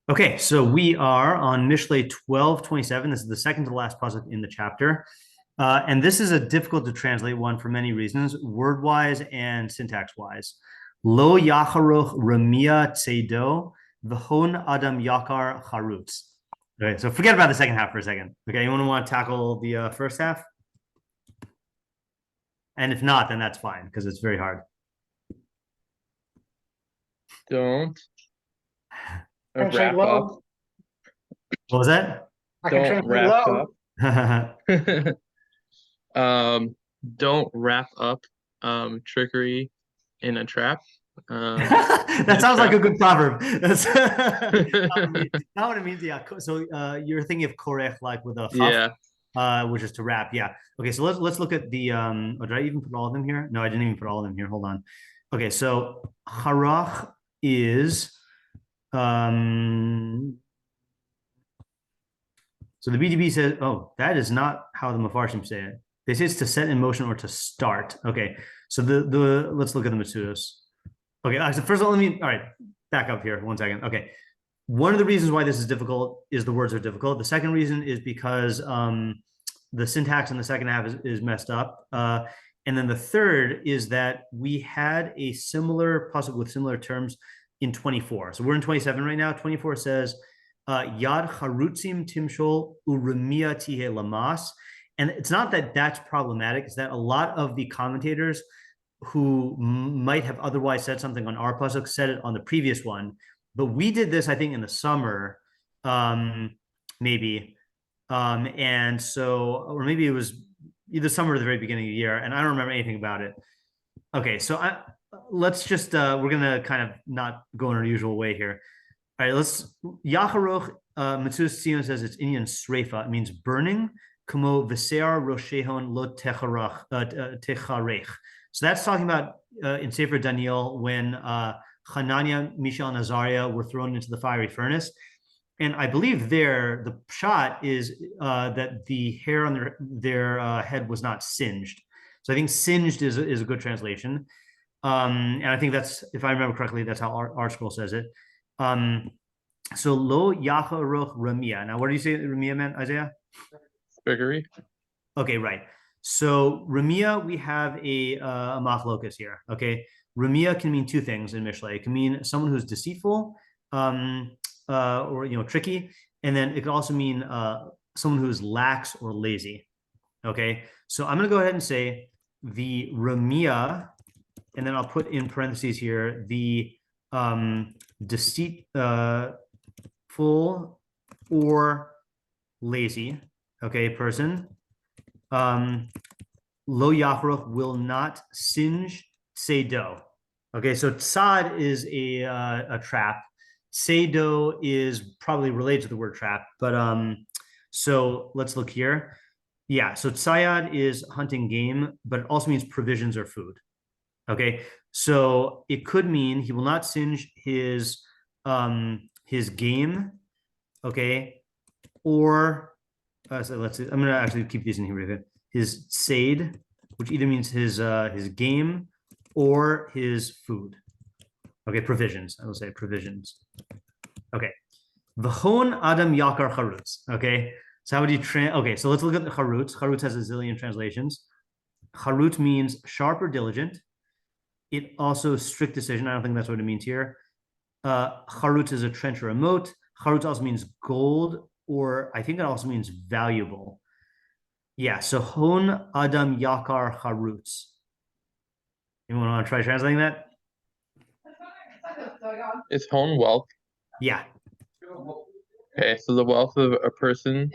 Okay, so we are on Mishlei 12:27. This is the second to the last pasuk in the chapter. And this is a difficult to translate one for many reasons, word-wise and syntax-wise. Lo yacharoch ramia tsedo, v'hon adam yakar charutz. Okay, so forget about the second half for a second. Okay, anyone want to tackle the first half? And if not, then that's fine, because it's very hard. Don't Translate wrap up. low. What was that? I can Don't translate wrap low. up. Don't wrap up trickery in a trap. That sounds like a good proverb. That's not what it means. Yeah. So you're thinking of korech like with a chaf, Yeah. which is to wrap. Yeah. Okay. So let's look at the. Oh, did I even put all of them here? No, I didn't even put all of them here. Hold on. Okay. So harach is. So the BDB says, oh, that is not how the meforshim say it. They say it's to set in motion or to start. Okay. So the let's look at the Metzudas. Okay, so first of all, all right, back up here 1 second. Okay. One of the reasons why this is difficult is the words are difficult. The second reason is because the syntax in the second half is messed up. And then the third is that we had a similar pasuk with similar terms in 24. So we're in 27 right now. 24 says, Yad charutzim timshol uremia tihe lamas. And it's not that that's problematic. It's that a lot of the commentators who might have otherwise said something on our pasuk said it on the previous one, but we did this I think in the summer, maybe, and so or maybe it was either summer or the very beginning of the year, and I don't remember anything about it. Okay, so let's just we're gonna kind of not go in our usual way here. All right, let's Yacharoch Metzudas David says it's Inyan Sreifa. It means burning. Kamo v'sear roshehon lo techarech. So that's talking about in Sefer Daniel when Hananiah, Mishael, and Azariah were thrown into the fiery furnace. And I believe there the shot is that the hair on their head was not singed. So I think singed is a good translation. And I think that's, if I remember correctly, that's how our scroll says it. So lo yacharoch ramia. Now, what do you say ramia meant, Isaiah? Trickery. Okay, right. So Ramia, we have a machlokas here. Okay, Ramia can mean two things in Mishlei. It can mean someone who's deceitful, or tricky, and then it can also mean someone who's lax or lazy. Okay, so I'm going to go ahead and say the Ramia, and then I'll put in parentheses here the deceitful or lazy. Okay, person. Lo yachroch will not singe seido. Okay, so tzad is a trap. Seido is probably related to the word trap, but so let's look here. Yeah, so tzayad is hunting game, but it also means provisions or food. Okay, so it could mean he will not singe his game. Okay, or so let's see. I'm gonna actually keep these in here. His seid, which either means his game or his food. Okay, provisions. I will say provisions. Okay, v'hon adam yakar charutz. Okay, so how would you okay, so let's look at the charutz. Charutz has a zillion translations. Charutz means sharp or diligent. It also strict decision. I don't think that's what it means here. Charutz is a trench or a moat. Charutz also means gold, or I think it also means valuable. Yeah, so hon adam yakar charutz. Anyone want to try translating that? Is hone wealth. Yeah. Okay, so the wealth of a person.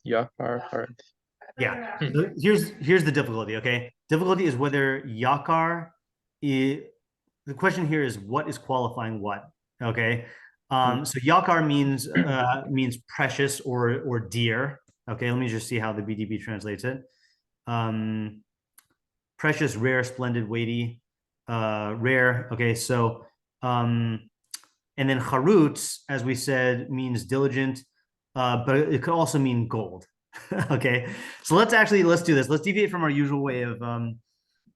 Yakar heart. Yeah. So here's the difficulty. Okay, difficulty is whether yakar is. The question here is what is qualifying what. Okay. So yakar means precious or dear. Okay, let me just see how the BDB translates it. Precious, rare, splendid, weighty, rare. Okay, so and then charutz, as we said, means diligent, but it could also mean gold. Okay, so let's do this. Let's deviate from our usual way of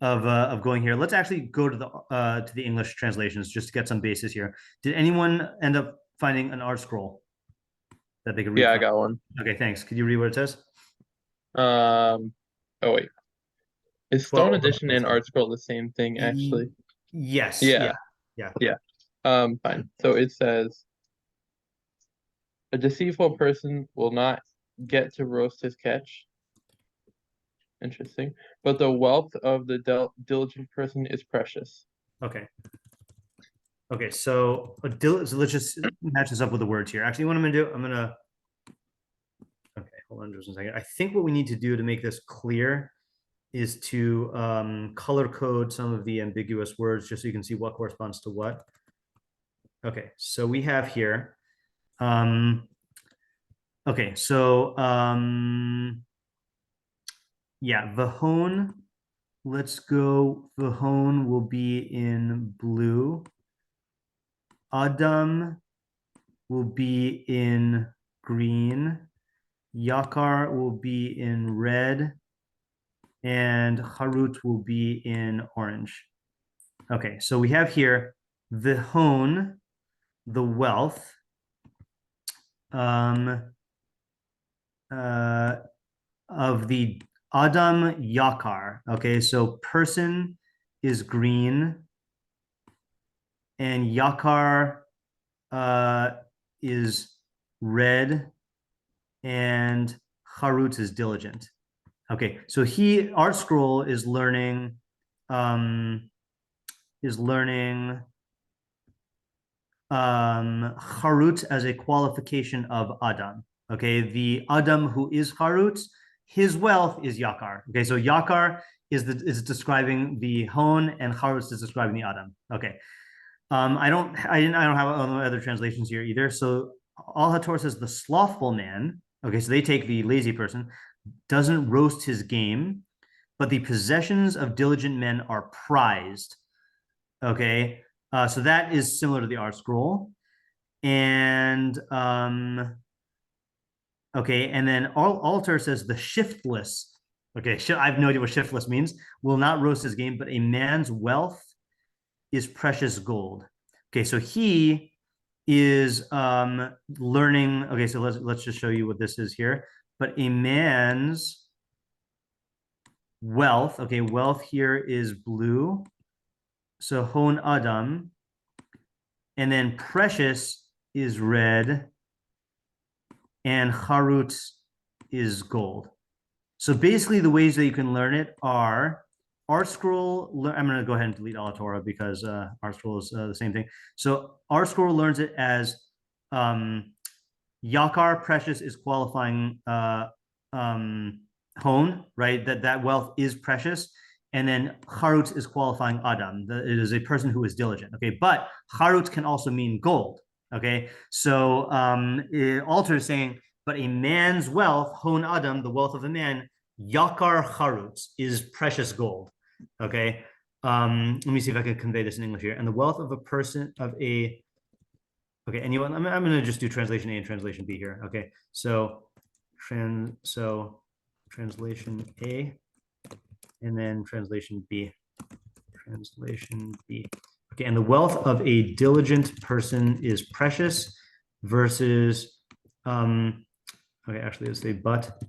of going here, let's actually go to the English translations just to get some basis here. Did anyone end up finding an art scroll that they could read? Yeah, I from? got one. Okay, thanks. Could you read what it says? Oh wait. Is Stone 12. Edition and Art Scroll the same thing actually? Yes. Yeah. Yeah. Fine. So it says a deceitful person will not get to roast his catch. Interesting. But the wealth of the diligent person is precious. Okay. Okay, so let's just match this up with the words here. Actually, what I'm gonna do, okay, hold on just a second. I think what we need to do to make this clear is to color code some of the ambiguous words just so you can see what corresponds to what. Okay, so we have here, okay, so yeah, Vahon, let's go, Vahon will be in blue. Adam will be in green. Yakar will be in red. And Harut will be in orange. Okay, so we have here the hone, the wealth, of the Adam Yakar. Okay, so person is green, and Yakar is red, and Harut is diligent. Okay, so Art Scroll is learning Harut as a qualification of Adam. Okay, the Adam who is Harut, his wealth is Yakar. Okay, so Yakar is describing the Hon, and Harut is describing the Adam. Okay, I don't have other translations here either. So Al Hator says the slothful man. Okay, so they take the lazy person, doesn't roast his game, but the possessions of diligent men are prized. Okay, so that is similar to the art scroll. And okay, and then Altar says the shiftless. Okay, I have no idea what shiftless means. Will not roast his game, but a man's wealth is precious gold. Okay, so he is learning. Okay, so let's just show you what this is here. But a man's wealth. Okay, wealth here is blue. So Hon Adam. And then precious is red. And Harut is gold. So basically the ways that you can learn it are Art Scroll. I'm going to go ahead and delete Alatora because Art Scroll is the same thing. So Art Scroll learns it as Yakar precious is qualifying Hone, right? That wealth is precious. And then Harut is qualifying Adam. It is a person who is diligent. Okay, but Harut can also mean gold. Okay, so Alter is saying, but a man's wealth, Hon Adam, the wealth of a man, Yakar Harut is precious gold. Okay, let me see if I can convey this in English here. And the wealth of a person of a, okay, anyone, I'm going to just do translation A and translation B here. Okay, so translation A and then translation B. Translation B. Okay, and the wealth of a diligent person is precious versus okay, actually let's say but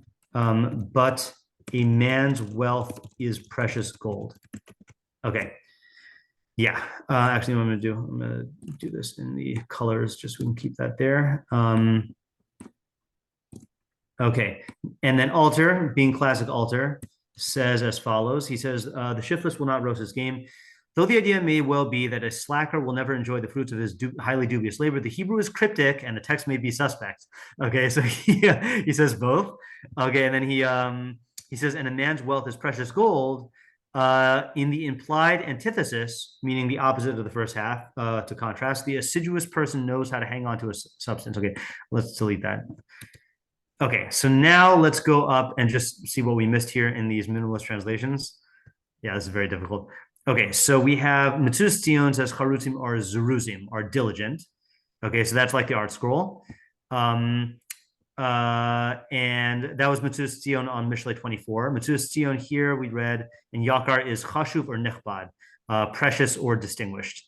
a man's wealth is precious gold. Okay. Yeah, actually what I'm gonna do this in the colors just so we can keep that there. Okay, and then Alter, being classic Alter, says as follows. He says, the shiftless will not roast his game. Though the idea may well be that a slacker will never enjoy the fruits of his highly dubious labor, the Hebrew is cryptic and the text may be suspect. Okay, so he says both. Okay, and then he says, and a man's wealth is precious gold. In the implied antithesis, meaning the opposite of the first half, to contrast, the assiduous person knows how to hang on to a substance. Okay, let's delete that. Okay, so now let's go up and just see what we missed here in these minimalist translations. Yeah, this is very difficult. Okay, so we have Metzudas David says Charutim are Zeruzim, are diligent. Okay, so that's like the art scroll. And that was Metzudas David on Mishlei 24. Metzudas David here we read, and Yakar is chashuv or nechbad, precious or distinguished.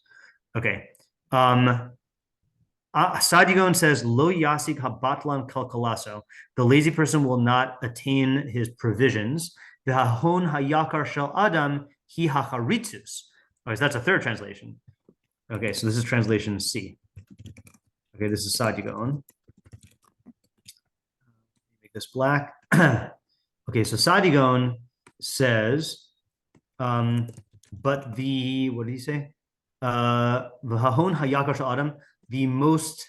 Okay. Sadigon says, Lo yasig habatlan kalkalaso. The lazy person will not attain his provisions. V'hahon hayakar shel adam hi hacharitzus. Okay, so that's a third translation. Okay, so this is translation C. Okay, this is Sadigon. Make this black. Okay, so Sadigon says, but the, what did he say? V'hahon hayakar shel adam, the most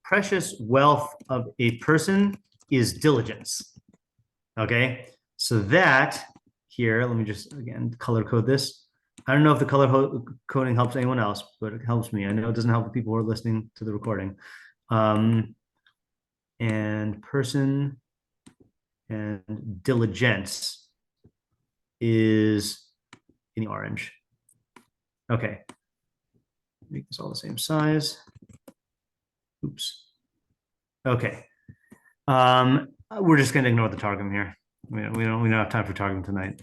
precious wealth of a person is diligence. Okay, so that here, let me just again color code this. I don't know if the color coding helps anyone else, but it helps me. I know it doesn't help the people who are listening to the recording. And person and diligence is in the orange. Okay. Make this all the same size. Oops. Okay. We're just going to ignore the targum here. We don't have time for targum tonight.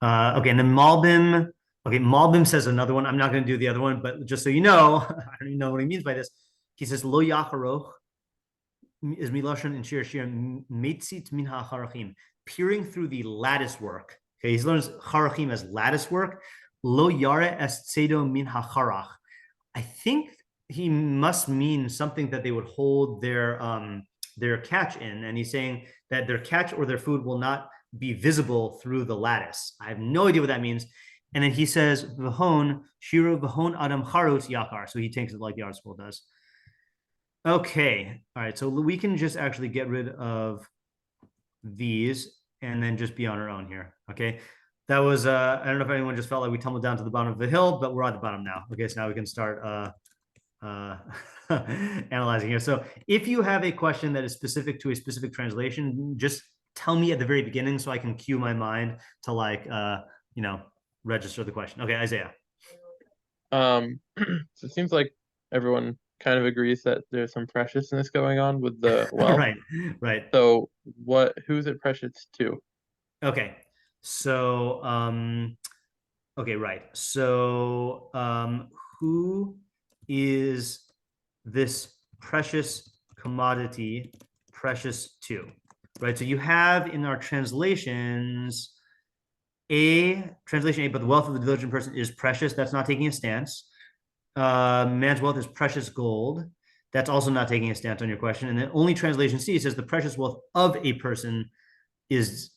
Okay, and then Malbim. Okay, Malbim says another one. I'm not going to do the other one, but just so you know, I don't even know what he means by this. He says lo yacharoch is milashon and shiur metzit min hacharachim, peering through the lattice work. Okay, he learns charachim as lattice work. Lo yare es tzedo min hacharach. I think he must mean something that they would hold their catch in, and he's saying that their catch or their food will not be visible through the lattice. I have no idea what that means. And then he says, "V'hon shiru v'hon adam charut yakar." So he takes it like the art school does. Okay, all right. So we can just actually get rid of these and then just be on our own here. Okay. That was I don't know if anyone just felt like we tumbled down to the bottom of the hill, but we're at the bottom now. Okay, so now we can start analyzing here. So if you have a question that is specific to a specific translation, just tell me at the very beginning so I can cue my mind to like register the question. Okay, Isaiah. So it seems like everyone kind of agrees that there's some preciousness going on with the wealth. Right. So who's it precious to? Okay. So okay, right. So who is this precious commodity precious to? Right. So you have in our translations translation A, but the wealth of the diligent person is precious. That's not taking a stance. Man's wealth is precious gold. That's also not taking a stance on your question. And then only translation C says the precious wealth of a person is.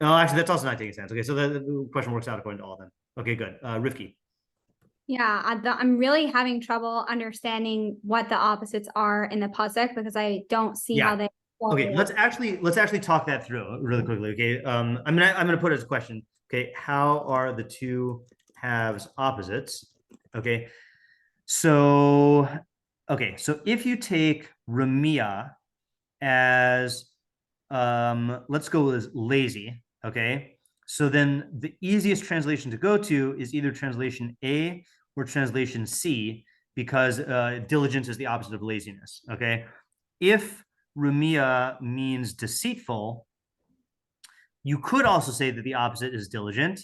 Oh, actually, that's also not taking a stance. Okay, so the question works out according to all of them. Okay, good. Rivki. Yeah, I'm really having trouble understanding what the opposites are in the pasuk because I don't see how they. Okay, let's actually talk that through really quickly. Okay, I'm gonna put it as a question. Okay, how are the two halves opposites? Okay, so if you take Ramia as let's go with lazy. Okay, so then the easiest translation to go to is either translation A or translation C because diligence is the opposite of laziness. Okay, if Rumia means deceitful, you could also say that the opposite is diligent,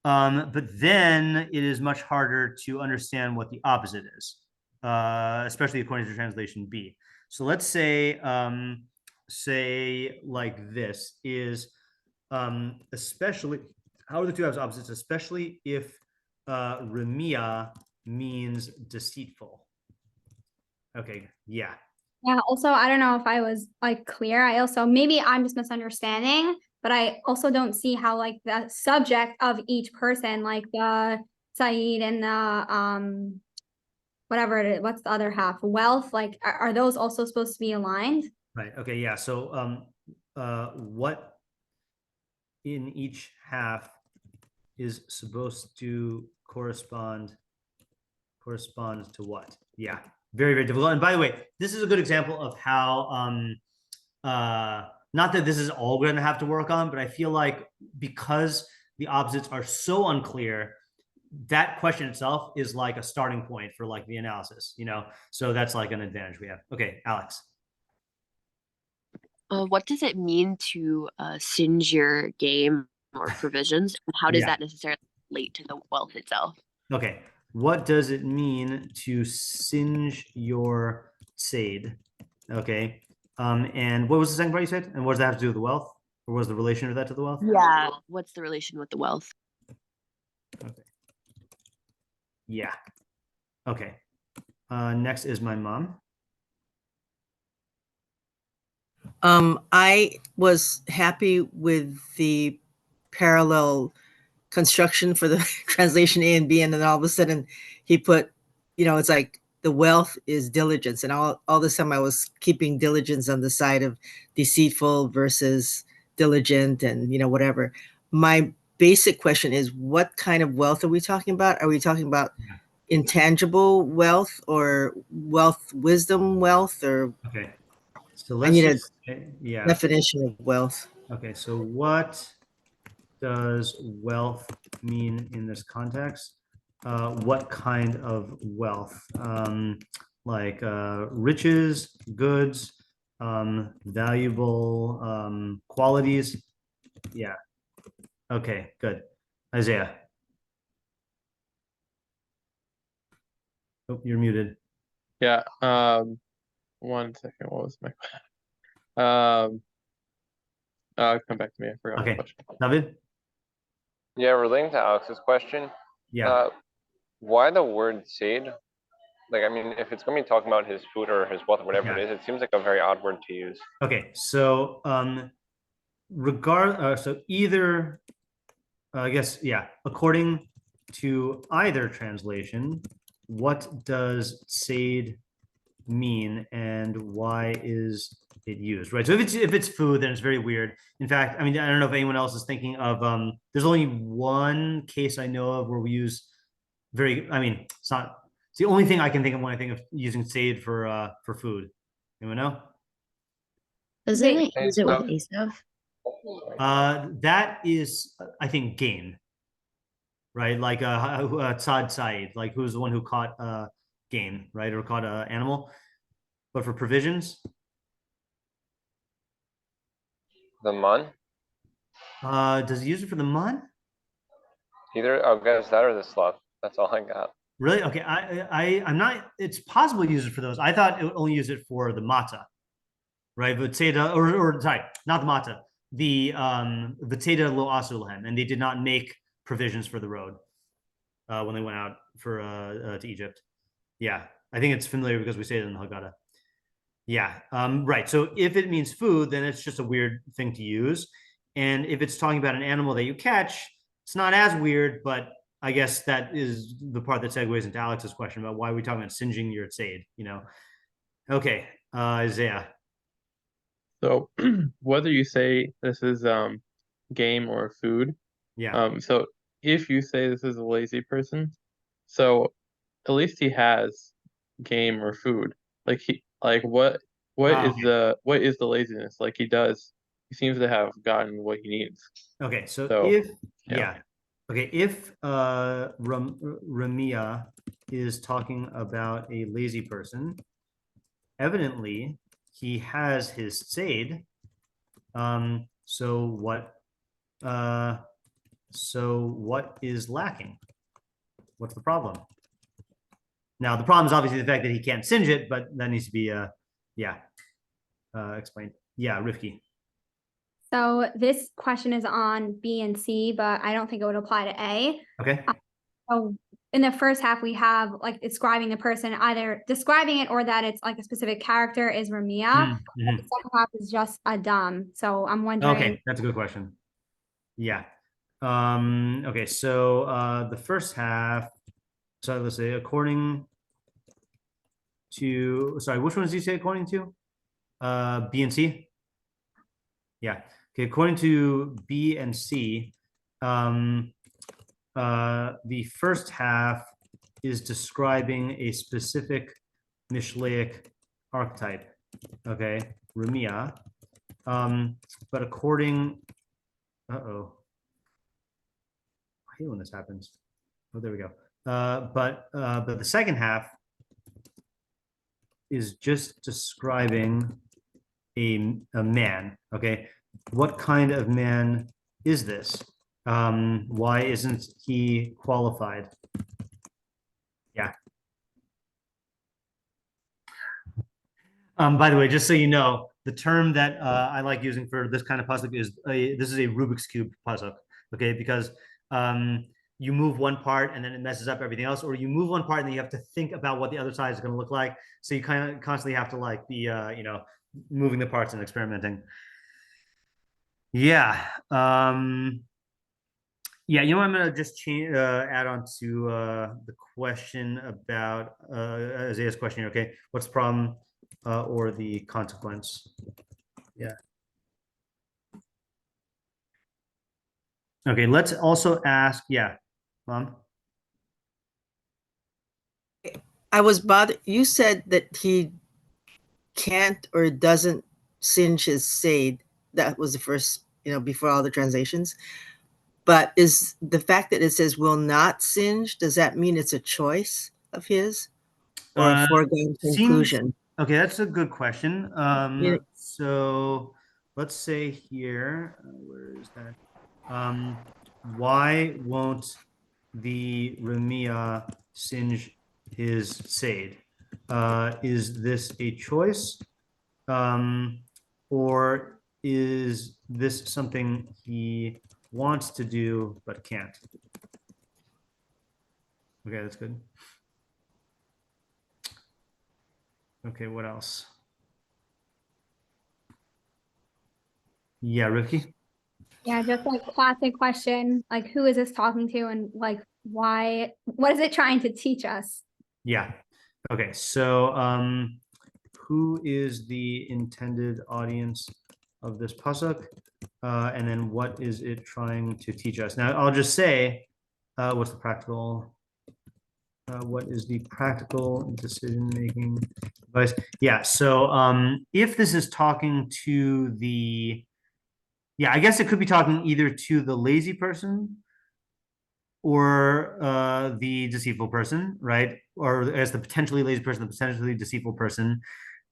but then it is much harder to understand what the opposite is, especially according to translation B. So let's say like this is especially, how are the two halves opposites, especially if Rumia means deceitful. Okay, yeah. Yeah, also, I don't know if I was like clear. Maybe I'm just misunderstanding, but I also don't see how like the subject of each person, like the Saeed and the whatever it is, what's the other half? Wealth, like are those also supposed to be aligned? Right. Okay, yeah. So what in each half is supposed to correspond to what? Yeah. Very, very difficult. And by the way, this is a good example of how not that this is all we're going to have to work on, but I feel like because the opposites are so unclear, that question itself is like a starting point for like the analysis, so that's like an advantage we have. Okay, Alex. What does it mean to singe your game or provisions, and how does Yeah. that necessarily relate to the wealth itself? Okay. What does it mean to singe your sade? Okay. And what was the second part you said? And what does that have to do with the wealth? Or was the relation of that to the wealth? Yeah. What's the relation with the wealth? Okay. Yeah. Okay. Next is my mom. I was happy with the parallel construction for the translation A and B, and then all of a sudden he put, it's like the wealth is diligence, and all this time I was keeping diligence on the side of deceitful versus diligent, and whatever. My basic question is, what kind of wealth are we talking about? Are we talking about intangible wealth or wealth, wisdom wealth, or Okay. So I let's need a just yeah. definition of wealth? Okay. So what does wealth mean in this context? What kind of wealth? Like riches, goods, valuable qualities. Yeah. Okay, good. Isaiah. Oh, you're muted. Yeah. 1 second. What was my come back to me. I forgot my Okay, question. David. Yeah, relating to Alex's question, Yeah. why the word Sade? Like, I mean, if it's going to be talking about his food or his wealth or whatever Yeah. it is, it seems like a very odd word to use. Okay, so so either I guess, yeah, according to either translation, what does Sade mean and why is it used, right? So if it's food, then it's very weird. In fact, I mean, I don't know if anyone else is thinking of there's only one case I know of where we use it's not, it's the only thing I can think of when I think of using Sade for food. Anyone know? Doesn't Wait. it use it with Esav? That is, I think, gain, right? Like Tzad Said, like who's the one who caught game, right? Or caught an animal. But for provisions, The mun? does he use it for the mun? Either I'll guess that or the sloth. That's all I got. Really? Okay, I'm not. It's possible to use it for those. I thought it would only use it for the mata, right? But Teda, or sorry, not the mata, the Teda lo asulhem, and they did not make provisions for the road when they went out for to Egypt. Yeah, I think it's familiar because we say it in the Haggadah. Yeah, right. So if it means food, then it's just a weird thing to use. And if it's talking about an animal that you catch, it's not as weird, but I guess that is the part that segues into Alex's question about why are we talking about singeing your tzade, Okay, Isaiah. So whether you say this is game or food, Yeah. so if you say this is a lazy person, so at least he has game or food. Like what is Okay. what is the laziness? Like he seems to have gotten what he needs. Okay, so So, if yeah. okay, if Ramia is talking about a lazy person, evidently he has his tzade. So what is lacking? What's the problem? Now the problem is obviously the fact that he can't singe it, but that needs to be explained. Yeah, Rifki. So this question is on B and C, but I don't think it would apply to A. Okay. So in the first half, we have like describing the person, either describing it or that it's like a specific character is Ramia. Mm-hmm. The second half is just Adam. So I'm wondering. Okay, that's a good question. Yeah. Okay, so the first half, so let's say according to, sorry, which ones did you say according to? B and C? Yeah. Okay, according to B and C, the first half is describing a specific Mishleic archetype. Okay, Rumia. But according, I hate when this happens. Oh, there we go. But the second half is just describing a man. Okay, what kind of man is this? Why isn't he qualified? Yeah. By the way, just so you know, the term that I like using for this kind of pasuk is this is a Rubik's cube pasuk. Okay, because you move one part and then it messes up everything else, or you move one part and then you have to think about what the other side is going to look like. So you kind of constantly have to like be moving the parts and experimenting. Yeah. Yeah, you know what, I'm gonna just change add on to the question about Isaiah's question. Okay, what's the problem or the consequence? Yeah. Okay, let's also ask, yeah, Mom. I was bothered. You said that he can't or doesn't singe his seid. That was the first, before all the translations. But is the fact that it says will not singe, does that mean it's a choice of his or a foregone conclusion? Okay, that's a good question. Yeah. So let's say here, where is that? Why won't the Ramia singe his seid? Is this a choice? Or is this something he wants to do but can't? Okay, that's good. Okay, what else? Yeah, Ricky? Yeah, just like classic question, like who is this talking to and like why, what is it trying to teach us? Yeah. Okay, so who is the intended audience of this pasuk? And then what is it trying to teach us? Now, I'll just say, what's the practical, what is the practical decision-making advice? Yeah, so if this is talking to the, yeah, I guess it could be talking either to the lazy person or the deceitful person, right? Or as the potentially lazy person, the potentially deceitful person.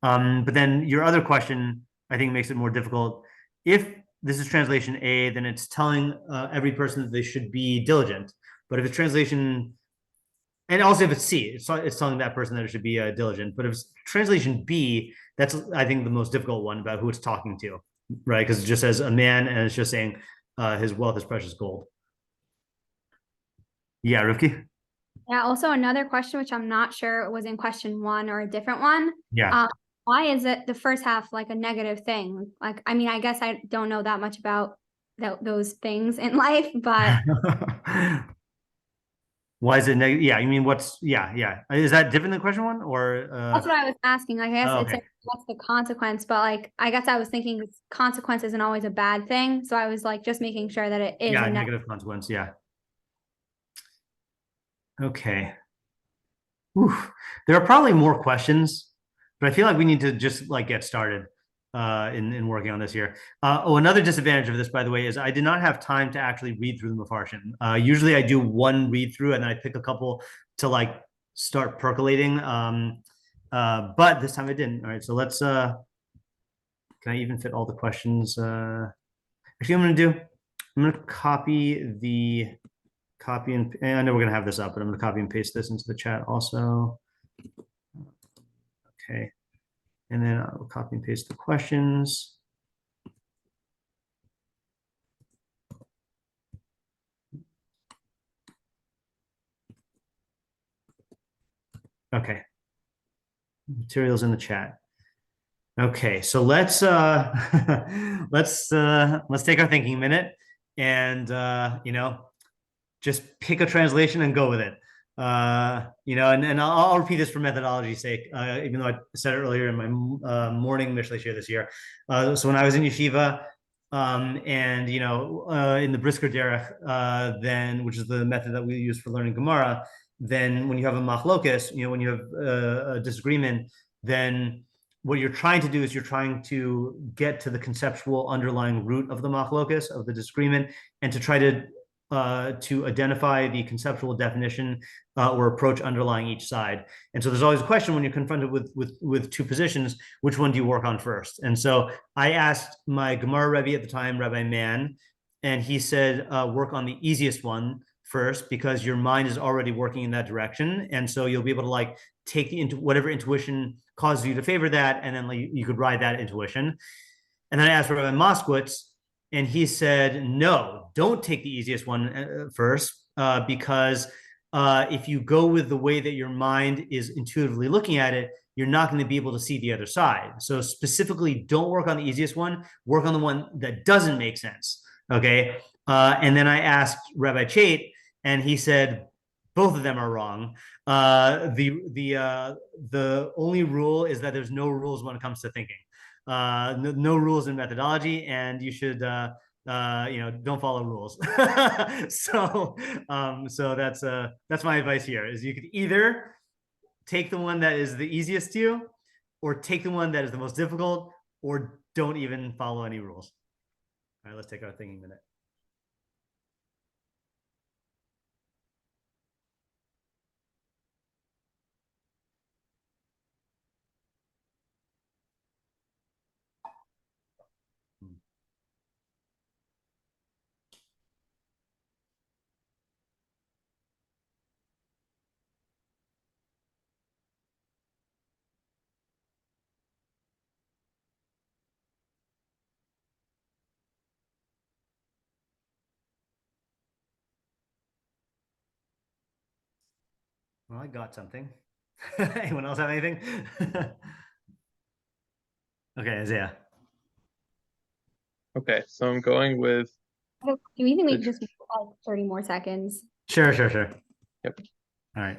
But then your other question, I think, makes it more difficult. If this is translation A, then it's telling every person that they should be diligent. But if it's translation, and also if it's C, it's telling that person that it should be diligent. But if it's translation B, that's, I think, the most difficult one about who it's talking to, right? Because it just says a man, and it's just saying his wealth is precious gold. Yeah, Rivki? Yeah, also another question, which I'm not sure was in question 1 or a different one. Yeah. Why is it the first half like a negative thing? Like, I mean, I guess I don't know that much about those things in life, but Why is it negative? Yeah, you mean what's, yeah. Is that different than question 1 or? That's what I was asking. Like, I guess it's okay. like, what's the consequence? But like, I guess I was thinking consequence isn't always a bad thing. So I was like, just making sure that it is Yeah, a negative consequence. Yeah. Okay. Oof. There are probably more questions, but I feel like we need to just like get started in working on this here. Another disadvantage of this, by the way, is I did not have time to actually read through the meforshim. Usually I do one read through and then I pick a couple to like start percolating. But this time I didn't. All right, so let's, can I even fit all the questions? Actually, I'm going to copy and I know we're going to have this up, but I'm going to copy and paste this into the chat also. Okay. And then I'll copy and paste the questions. Okay. Materials in the chat. Okay, so let's let's take our thinking minute and just pick a translation and go with it. And I'll repeat this for methodology's sake, even though I said it earlier in my morning Mishlei shiur this year. So when I was in yeshiva, and in the Brisker Derech, then, which is the method that we use for learning Gemara, then when you have a machlokes, when you have a disagreement, then what you're trying to do is you're trying to get to the conceptual underlying root of the machlokes, of the disagreement, and to try to to identify the conceptual definition or approach underlying each side. And so there's always a question when you're confronted with two positions, which one do you work on first? And so I asked my Gemara Rebbe at the time, Rabbi Mann, and he said, work on the easiest one first, because your mind is already working in that direction. And so you'll be able to like take whatever intuition causes you to favor that, and then like, you could ride that intuition. And then I asked Rabbi Moskowitz, and he said, no, don't take the easiest one first, because if you go with the way that your mind is intuitively looking at it, you're not going to be able to see the other side. So specifically, don't work on the easiest one, work on the one that doesn't make sense. Okay. And then I asked Rabbi Chait, and he said, both of them are wrong. The only rule is that there's no rules when it comes to thinking. No rules in methodology, and you should don't follow rules. So that's my advice here, is you could either take the one that is the easiest to you, or take the one that is the most difficult, or don't even follow any rules. All right, let's take our thinking minute. Well, I got something. Anyone else have anything? Okay, Isaiah. Okay, so I'm going with. Do you think we just like 30 more seconds? Sure. Yep. All right.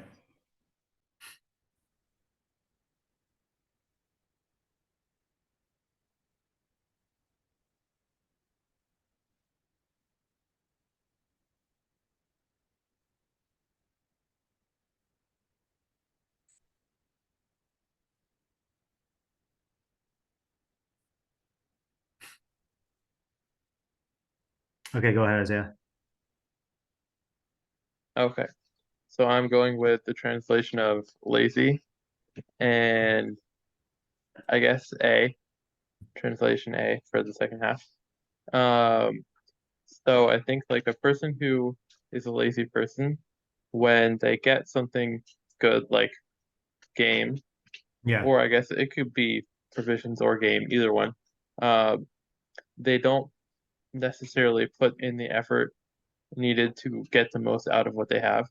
Okay, go ahead, Isaiah. Okay, so I'm going with the translation of lazy, and I guess translation A for the second half. So I think like a person who is a lazy person, when they get something good like game, Yeah. or I guess it could be provisions or game, either one, they don't necessarily put in the effort needed to get the most out of what they have.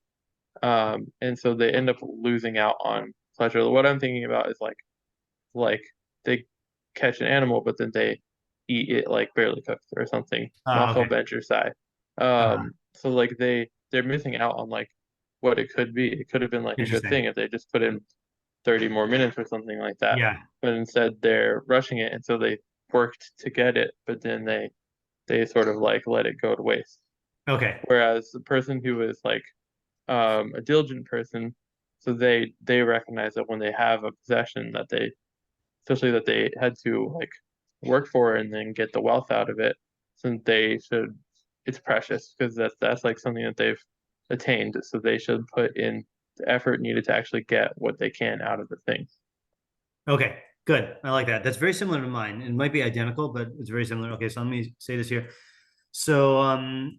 And so they end up losing out on pleasure. What I'm thinking about is like they catch an animal, but then they eat it like barely cooked or something. Machal Okay. bencher side. So like they're missing out on like what it could be. It could have been like a good Interesting. thing if they just put in 30 more minutes or something like that. Yeah. But instead they're rushing it, and so they worked to get it, but then they sort of like let it go to waste. Okay. Whereas the person who is like a diligent person, so they recognize that when they have a possession that they, especially that they had to like work for and then get the wealth out of it, so they should, it's precious because that's like something that they've attained, so they should put in the effort needed to actually get what they can out of the thing. Okay, good. I like that. That's very similar to mine. It might be identical, but it's very similar. Okay, so let me say this here. So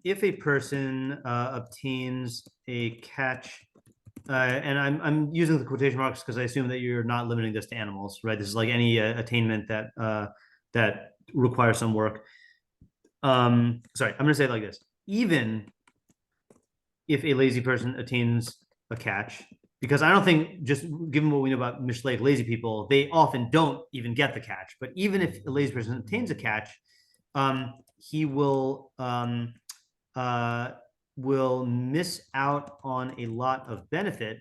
if a person obtains a catch, and I'm using the quotation marks because I assume that you're not limiting this to animals, right? This is like any attainment that requires some work. Sorry, I'm going to say it like this. Even if a lazy person attains a catch, because I don't think, just given what we know about Mishlei lazy people, they often don't even get the catch. But even if a lazy person attains a catch, he will miss out on a lot of benefit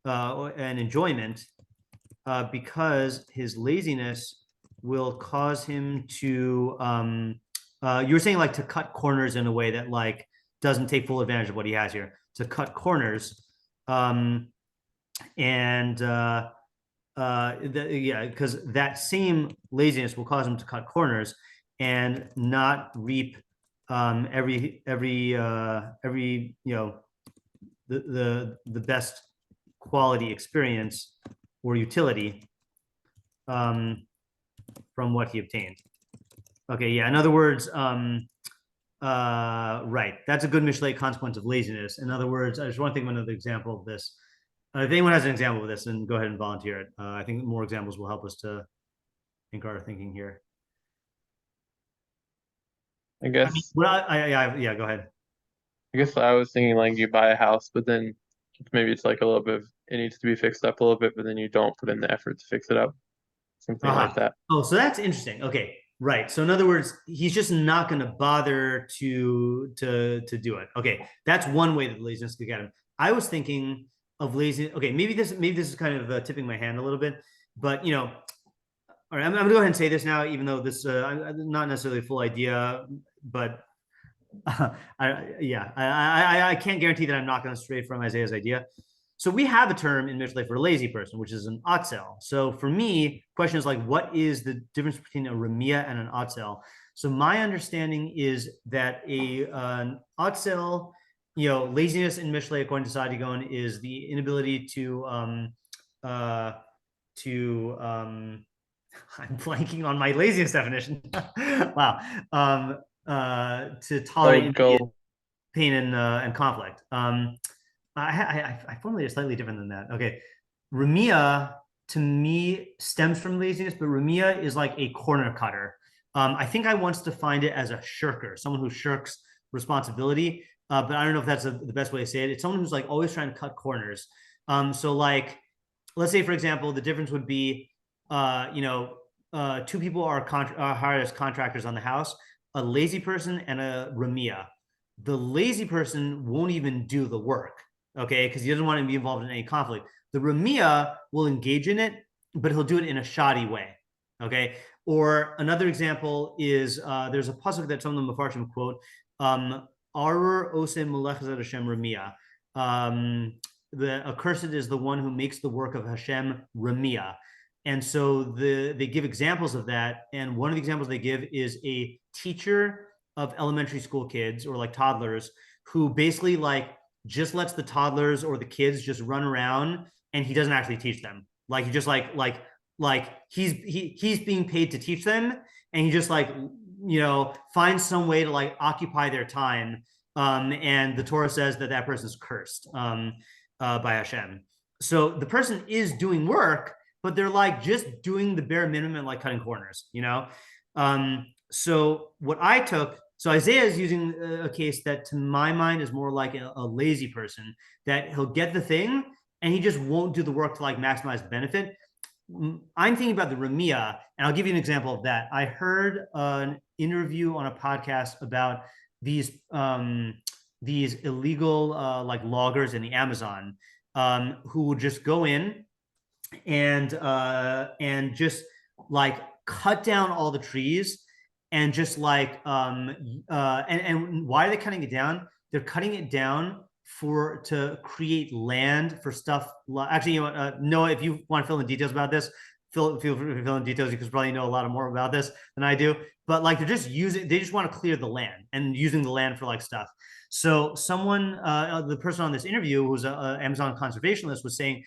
and enjoyment because his laziness will cause him to you were saying like to cut corners in a way that like doesn't take full advantage of what he has here, to cut corners. Yeah, because that same laziness will cause him to cut corners and not reap every the best quality experience or utility from what he obtained. Okay, yeah. In other words, right. That's a good Mishlei consequence of laziness. In other words, I just want to think of another example of this. If anyone has an example of this, then go ahead and volunteer it. I think more examples will help us to think our thinking here. I guess. Yeah, go ahead. I guess I was thinking like you buy a house, but then maybe it's like a little bit it needs to be fixed up a little bit, but then you don't put in the effort to fix it up. Something like that. Oh, so that's interesting. Okay, right. So in other words, he's just not going to bother to do it. Okay, that's one way that laziness could get him. I was thinking of lazy. Okay, maybe this is kind of tipping my hand a little bit, but all right, I'm going to go ahead and say this now, even though this not necessarily a full idea, but I can't guarantee that I'm not going to stray from Isaiah's idea. So we have a term in Mishlei for a lazy person, which is an otzel. So for me, question is like, what is the difference between a remia and an otzel? So my understanding is that an otzel, laziness in Mishlei, according to Sadigon, is the inability to I'm blanking on my laziness definition. Wow. To tolerate pain and conflict. I formulated slightly different than that. Okay. Ramia to me stems from laziness, but Ramia is like a corner cutter. I think I once defined it as a shirker, someone who shirks responsibility. But I don't know if that's the best way to say it. It's someone who's like always trying to cut corners. So like, let's say, for example, the difference would be, two people are hired as contractors on the house, a lazy person and a Ramia. The lazy person won't even do the work, okay, because he doesn't want to be involved in any conflict. The Ramia will engage in it, but he'll do it in a shoddy way, okay? Or another example is there's a pasuk that some of the meforshim quote, Arur osem melechas Hashem Ramia. The accursed is the one who makes the work of Hashem Ramia. And so they give examples of that. And one of the examples they give is a teacher of elementary school kids or like toddlers who basically like just lets the toddlers or the kids just run around and he doesn't actually teach them. Like he just like he's being paid to teach them and he just like, finds some way to like occupy their time. And the Torah says that person's cursed by Hashem. So the person is doing work, but they're like just doing the bare minimum, like cutting corners, So what I took, so Isaiah is using a case that to my mind is more like a lazy person, that he'll get the thing and he just won't do the work to like maximize the benefit. I'm thinking about the Ramia, and I'll give you an example of that. I heard an interview on a podcast about these illegal like loggers in the Amazon who would just go in and just like cut down all the trees and just like and why are they cutting it down? They're cutting it down to create land for stuff. Actually, Noah, if you want to fill in details about this, feel free to fill in details because you probably know a lot more about this than I do. But like they just want to clear the land and using the land for like stuff. So someone, the person on this interview, who's an Amazon conservationist, was saying,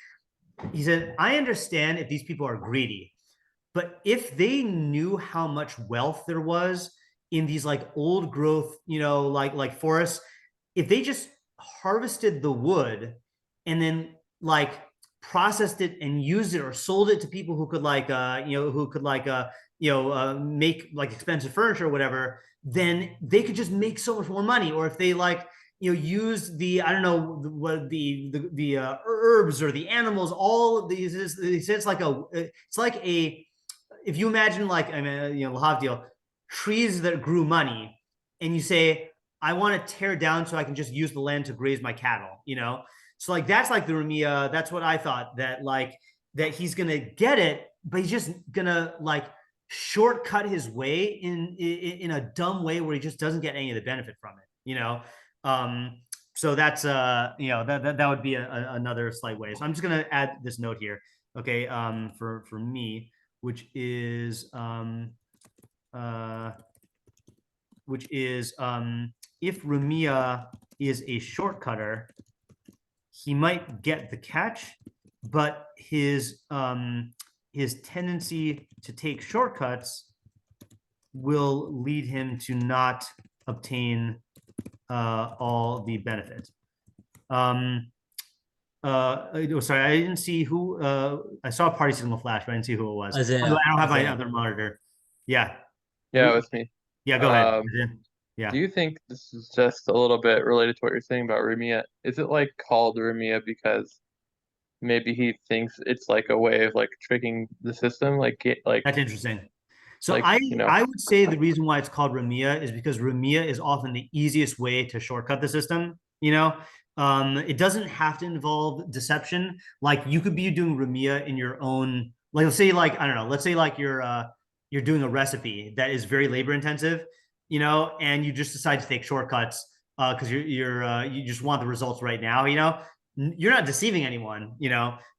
he said, I understand if these people are greedy, but if they knew how much wealth there was in these like old growth, like forests, if they just harvested the wood and then like processed it and used it or sold it to people who could make like expensive furniture or whatever, then they could just make so much more money. Or if they like, use the, I don't know what the herbs or the animals, all of these, it's like a, if you imagine like, Lahavdil, trees that grew money and you say, I want to tear down so I can just use the land to graze my cattle, So like, that's like the Ramia. That's what I thought, that he's going to get it, but he's just going to like shortcut his way in a dumb way where he just doesn't get any of the benefit from it, So that's, that would be another slight way. So I'm just going to add this note here. Okay. For me, which is, which is if Ramia is a shortcutter, he might get the catch, but his tendency to take shortcuts will lead him to not obtain all the benefits. Sorry, I didn't see who. I saw a party signal flash, but I didn't see who it was. Isaiah, I don't have my Isaiah. other monitor. Yeah. Yeah, it was me. Yeah, go ahead. Um, Yeah. Do you think this is just a little bit related to what you're saying about Rumia? Is it like called Rumia because maybe he thinks it's like a way of like tricking the system, like That's interesting. So like, I would say the reason why it's called Ramia is because Ramia is often the easiest way to shortcut the system. It doesn't have to involve deception. Like you could be doing Ramia in your own, like let's say like I don't know, let's say like you're doing a recipe that is very labor intensive, and you just decide to take shortcuts because you just want the results right now. You're not deceiving anyone,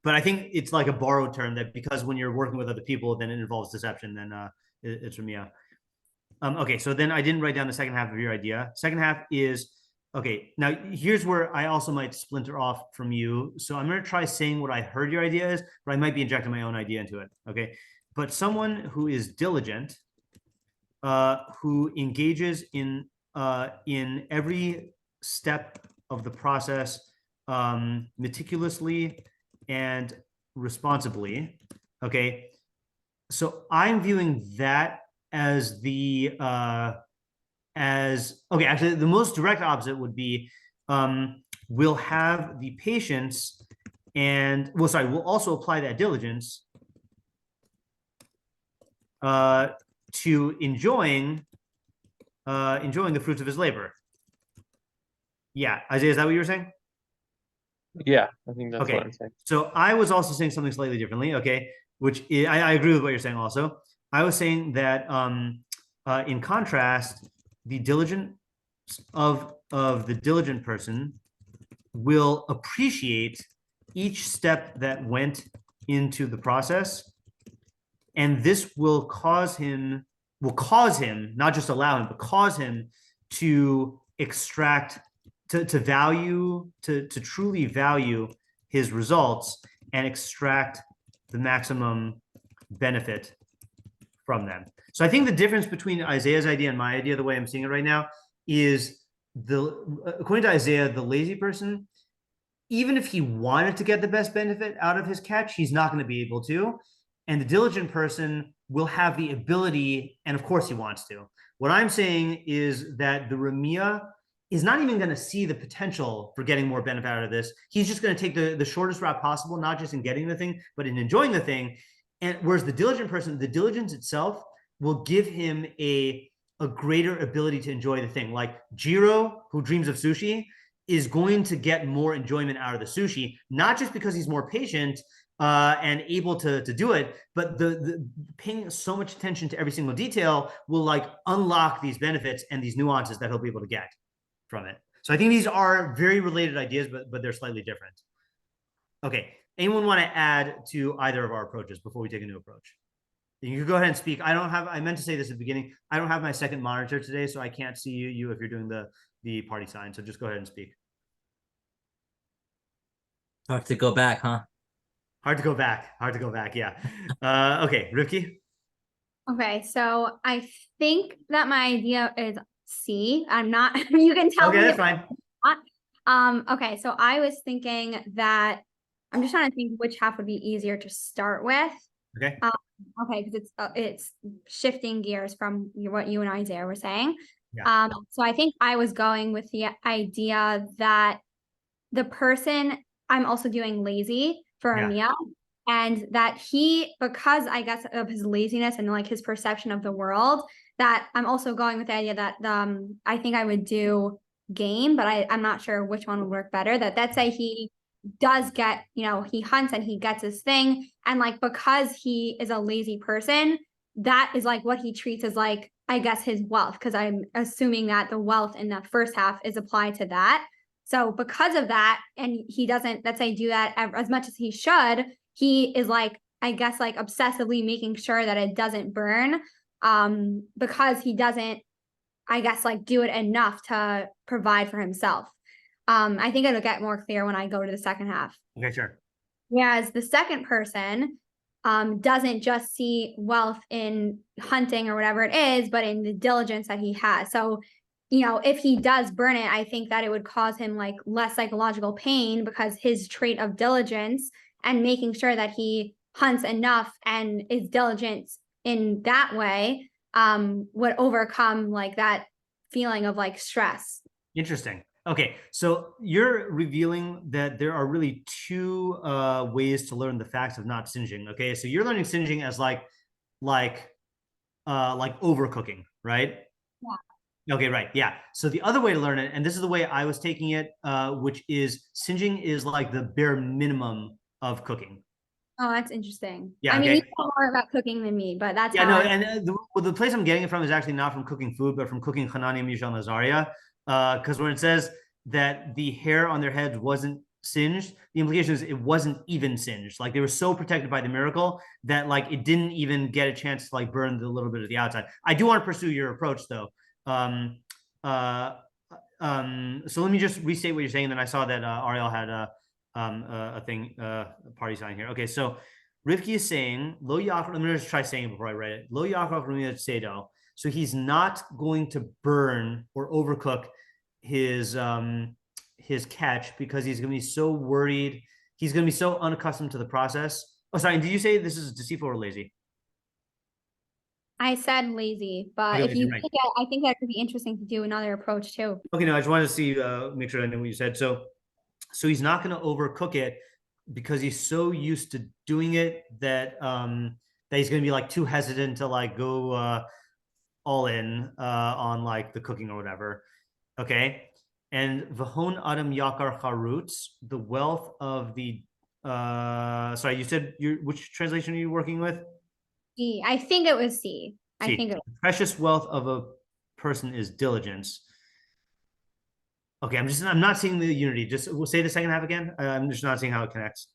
but I think it's like a borrowed term that because when you're working with other people, then it involves deception. Then it's Ramia. Okay, so then I didn't write down the second half of your idea. Second half is, okay, now here's where I also might splinter off from you. So I'm going to try saying what I heard your idea is, but I might be injecting my own idea into it. Okay, but someone who is diligent, who engages in every step of the process meticulously and responsibly. Okay, so I'm viewing that as the actually the most direct opposite would be we'll have the patience and we'll also apply that diligence to enjoying the fruits of his labor. Yeah, Isaiah, is that what you were saying? yeah, I think that's Okay. what I'm saying. So I was also saying something slightly differently, okay, which I agree with what you're saying also. I was saying that in contrast, the diligent of the diligent person will appreciate each step that went into the process, and this will cause him, not just allow him, but cause him to extract, to truly value his results and extract the maximum benefit from them. So I think the difference between Isaiah's idea and my idea, the way I'm seeing it right now, is according to Isaiah, the lazy person, even if he wanted to get the best benefit out of his catch, he's not going to be able to. And the diligent person will have the ability, and of course he wants to. What I'm saying is that the Ramia is not even going to see the potential for getting more benefit out of this. He's just going to take the shortest route possible, not just in getting the thing, but in enjoying the thing. And whereas the diligent person, the diligence itself will give him a greater ability to enjoy the thing. Like Jiro, who dreams of sushi, is going to get more enjoyment out of the sushi, not just because he's more patient and able to do it, but the paying so much attention to every single detail will like unlock these benefits and these nuances that he'll be able to get from it. So I think these are very related ideas, but they're slightly different. Okay, anyone want to add to either of our approaches before we take a new approach? You can go ahead and speak. I meant to say this at the beginning. I don't have my second monitor today, so I can't see you if you're doing the party sign. So just go ahead and speak. Hard to go back, huh? Hard to go back. Yeah. Okay, Rivki. Okay, so I think that my idea is C. I'm not. You can tell me. Okay, that's fine. Okay, so I was thinking that I'm just trying to think which half would be easier to start with. Okay. Okay, because it's shifting gears from what you and Isaiah were saying. Yeah. So I think I was going with the idea that the person, I'm also doing lazy for Amia, and that he, because I guess of his laziness and like his perception of the world, that I'm also going with the idea that I think I would do game, but I'm not sure which one would work better. That's say he does get, he hunts and he gets his thing, and like because he is a lazy person, that is like what he treats as like, I guess, his wealth, because I'm assuming that the wealth in the first half is applied to that. So because of that, and he doesn't, let's say, do that as much as he should, he is like, I guess, like obsessively making sure that it doesn't burn, because he doesn't I guess, like do it enough to provide for himself. I think it'll get more clear when I go to the second half. Okay, sure. Whereas the second person doesn't just see wealth in hunting or whatever it is, but in the diligence that he has. So, you know, if he does burn it, I think that it would cause him like less psychological pain because his trait of diligence and making sure that he hunts enough and is diligent in that way would overcome like that feeling of like stress. Interesting. Okay, so you're revealing that there are really two ways to learn the facts of not singeing. Okay, so you're learning singeing as like overcooking, right? Yeah. Okay, right. Yeah. So the other way to learn it, and this is the way I was taking it, which is singeing is like the bare minimum of cooking. Oh, that's interesting. Yeah, I mean, okay. you know more about cooking than me, but that's Yeah, how no, I- and the place I'm getting it from is actually not from cooking food, but from cooking Hanani, Mishael, and Azariah. Because when it says that the hair on their heads wasn't singed, the implication is it wasn't even singed. Like they were so protected by the miracle that like it didn't even get a chance to like burn the little bit of the outside. I do want to pursue your approach though. So let me just restate what you're saying. Then I saw that Ariel had a thing, a party sign here. Okay, so Rivki is saying, Lo Yaakov, let me just try saying it before I write it. Lo Yaakov Sedo. So he's not going to burn or overcook his catch because he's going to be so worried. He's going to be so unaccustomed to the process. Oh, sorry. Did you say this is deceitful or lazy? I said lazy, but Okay, if you right. think that, I think that could be interesting to do another approach too. Okay, no, I just wanted to see, make sure I know what you said. So he's not going to overcook it because he's so used to doing it that that he's going to be like too hesitant to like go all in on like the cooking or whatever. Okay. And Vahon Adam Yakar Harutz, the wealth of the sorry, you said which translation are you working with? C. I think it was C. I think it was. The precious wealth of a person is diligence. Okay, I'm not seeing the unity. Just we'll say the second half again. I'm just not seeing how it connects.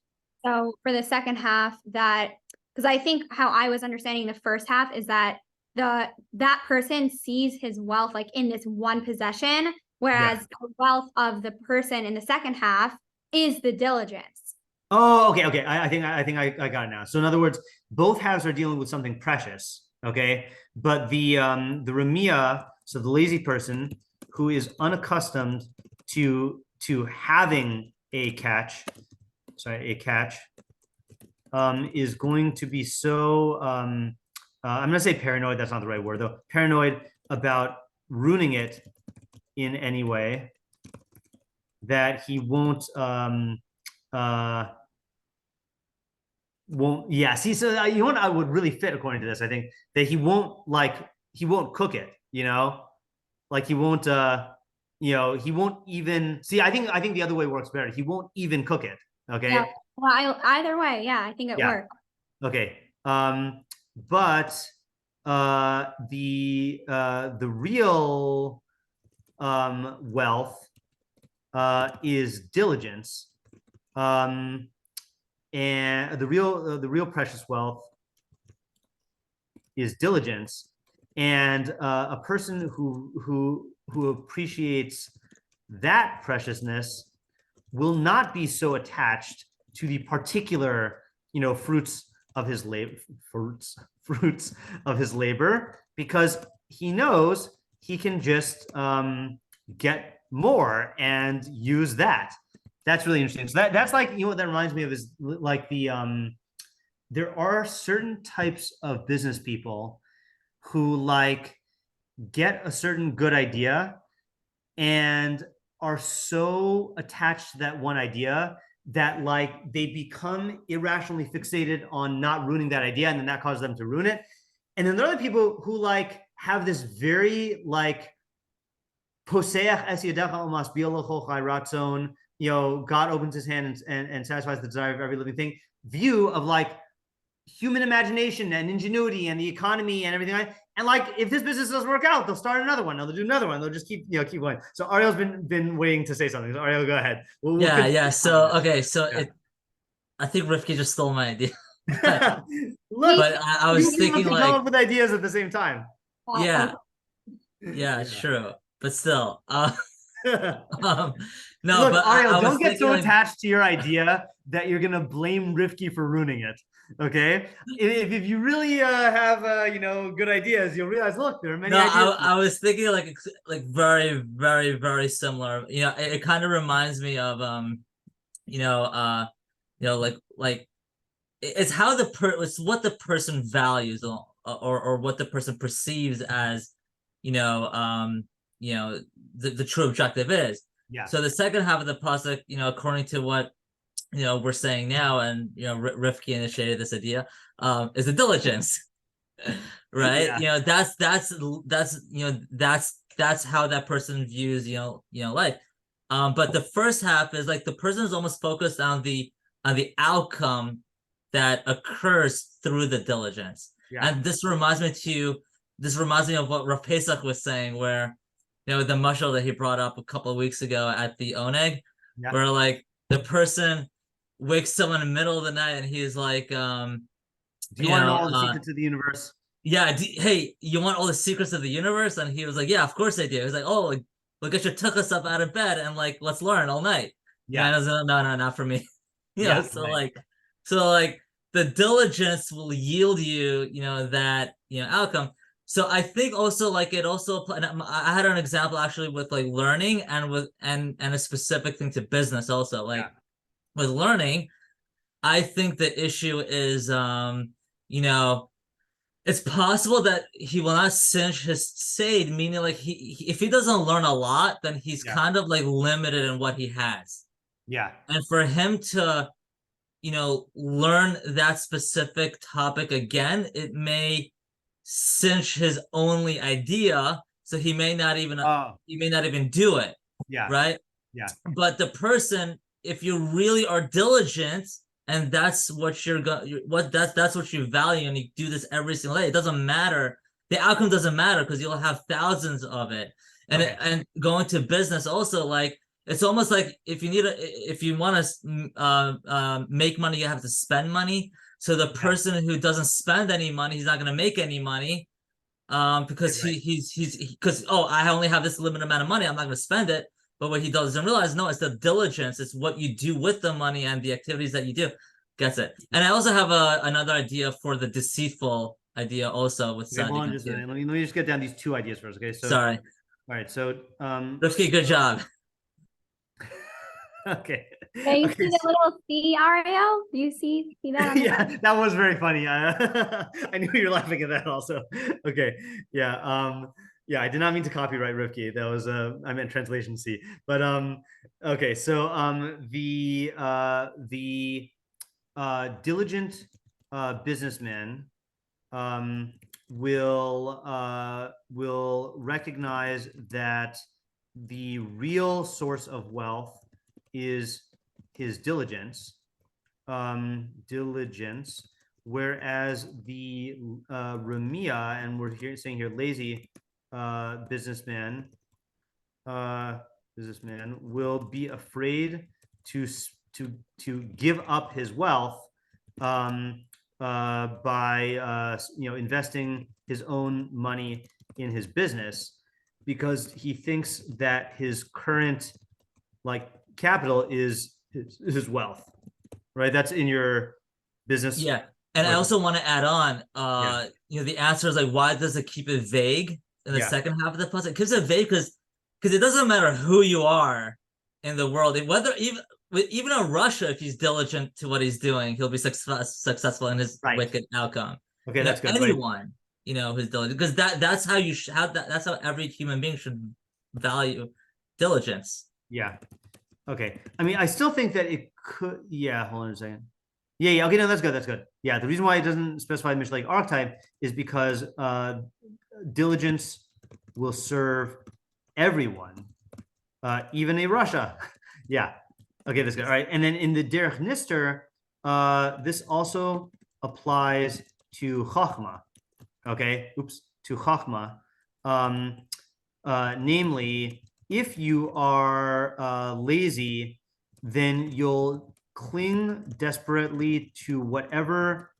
So for the second half, that because I think how I was understanding the first half is that that person sees his wealth like in this one possession, whereas the wealth of the person in the second half is the diligence. Oh, okay. I think I got it now. So in other words, both halves are dealing with something precious. Okay, but the Ramia, so the lazy person who is unaccustomed to having a catch, is going to be so I'm going to say paranoid. That's not the right word though. Paranoid about ruining it in any way that he won't see, so you know what I would really fit according to this, I think that he won't cook it, you know, like he won't he won't even see. I think the other way works better. He won't even cook it. Okay. Yeah. Well, either way, yeah, I think it worked. Okay. But the real wealth is diligence. And the real precious wealth is diligence, and a person who appreciates that preciousness will not be so attached to the particular fruits of his labor because he knows he can just get more and use that. That's really interesting. So that's like, what that reminds me of is like there are certain types of business people who like get a certain good idea and are so attached to that one idea that like they become irrationally fixated on not ruining that idea, and then that causes them to ruin it. And then there are other people who like have this very like poseach es yadecha umasbiel lecho chai ratzon, God opens his hand and satisfies the desire of every living thing, view of like human imagination and ingenuity and the economy and everything. And like, if this business doesn't work out, they'll start another one. They'll do another one. They'll just keep going. So Ariel's been waiting to say something. So Ariel, go ahead. Yeah. So okay. So I think Rifki just stole my idea. Look, but I was thinking like come up with ideas at the same time. Yeah. Yeah, true. But still, no, Look, but Ariel, I was don't get thinking so like, attached to your idea that you're gonna blame Rifki for ruining it. Okay, if you really have good ideas, you'll realize, look, there are many no, ideas. I was thinking like very, very, very similar. It kind of reminds me of like it's how it's what the person values or what the person perceives as, you know, um, the true objective is. Yeah. So the second half of the pasuk, according to what we're saying now, and Rifki initiated this idea, is the diligence, right? Yeah. That's how that person views life. But the first half is like the person is almost focused on the outcome that occurs through the diligence. Yeah. And this reminds me of what Rav Pesach was saying, where the mashal that he brought up a couple of weeks ago at the Oneg, Yeah. where like the person wakes someone in the middle of the night and he's like, Do you want to know all the secrets of the universe? yeah, hey, you want all the secrets of the universe? And he was like, yeah, of course I do. He was like, oh, look at your took us up out of bed and like, let's learn all night. Yeah. And I was like, no, not for me. Yeah, So right. like the diligence will yield you, that, outcome. So I think also like it also, and I had an example actually with like learning and with, and a specific thing to business also, like with learning, I think the issue is, it's possible that he will not cinch his sade, meaning like if he doesn't learn a lot, then he's kind of like limited in what he has. Yeah. And for him to, learn that specific topic again, it may cinch his only idea, so he may not even do it. Yeah. Right. Yeah. But the person, if you really are diligent, and that's what that's what you value, and you do this every single day, it doesn't matter. The outcome doesn't matter because you'll have thousands of it. And and going to business also, like it's almost like if you want to make money, you have to spend money. So the person who doesn't spend any money, he's not going to make any money, because because I only have this limited amount of money, I'm not going to spend it. But what he doesn't realize, no, it's the diligence. It's what you do with the money and the activities that you do. Gets it. And I also have another idea for the deceitful idea also with let me just get down these two ideas first. Okay. So sorry. All right. So Rifki, good job. Okay. Yeah, you see the little C, Ariel? Do you see that? Yeah, that was very funny. I knew you were laughing at that also. Okay. Yeah. Yeah, I did not mean to copyright Rifki. That was I meant translation C. But okay, so the diligent businessman will recognize that the real source of wealth is his diligence, whereas the Ramia, and we're saying here lazy businessman will be afraid to give up his wealth by investing his own money in his business, because he thinks that his current capital is his wealth, right? That's in your business. Yeah. And I also want to add on, the answer is like, why does it keep it vague in the second half of the puzzle? It keeps it vague because it doesn't matter who you are in the world, whether even in Russia, if he's diligent to what he's doing, he'll be successful in his wicked outcome. Okay, that's good. Anyone, who's diligent, because that's how that's how every human being should value diligence. Yeah. Okay. I mean, I still think that it could. Yeah. Hold on a second. Yeah. Okay. No, that's good. That's good. Yeah. The reason why it doesn't specify Mishlei archetype is because diligence will serve everyone, even a Russia. Yeah. Okay. That's good. All right. And then in the Derech Nister, this also applies to Chachma. Okay. Oops. To Chachma. Namely, if you are lazy, then you'll cling desperately to whatever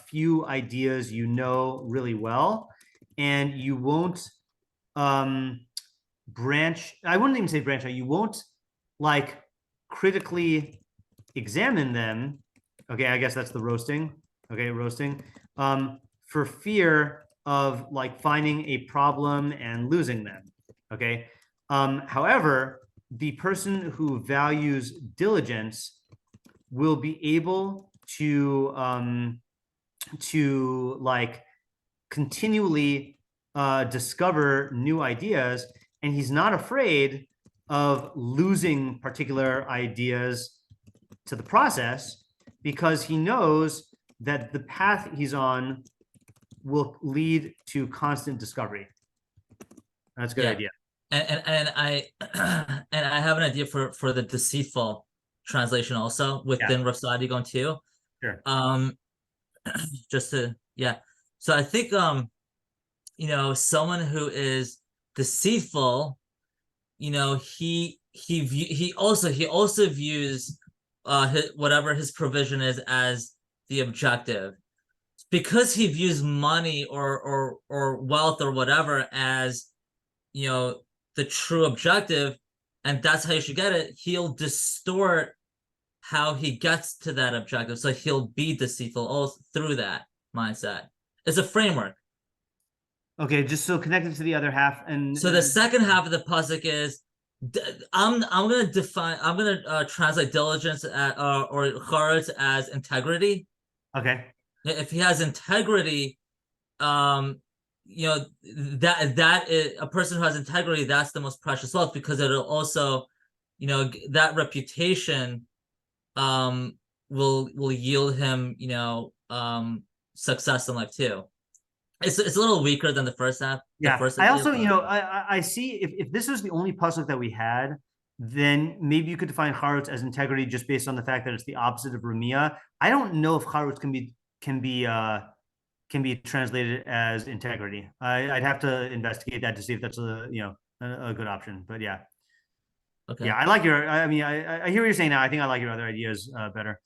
few ideas you know really well, and you won't branch. I wouldn't even say branch out. You won't like critically examine them. Okay, I guess that's the roasting. Okay, roasting. For fear of like finding a problem and losing them. Okay. However, the person who values diligence will be able to like continually discover new ideas, and he's not afraid of losing particular ideas to the process because he knows that the path he's on will lead to constant discovery. That's a good idea. And I and I have an idea for the deceitful translation also within Rhapsody going too. Sure. Just to So I think someone who is deceitful, he also views whatever his provision is as the objective, because he views money or wealth or whatever as the true objective, and that's how you should get it. He'll distort how he gets to that objective, so he'll be deceitful all through that mindset. It's a framework. Okay, just so connected to the other half, and so the second half of the pasuk is, I'm gonna translate diligence or charetz as integrity. Okay. If he has integrity, that is a person who has integrity. That's the most precious wealth, because it'll also, that reputation, will yield him, success in life too. It's a little weaker than the first half. Yeah, I also, I see if this was the only pasuk that we had, then maybe you could define charutz as integrity just based on the fact that it's the opposite of ramia. I don't know if charutz can be translated as integrity. I'd have to investigate that to see if that's a good option. But yeah, okay. Yeah, I like your. I mean, I hear what you're saying now. I think I like your other ideas better.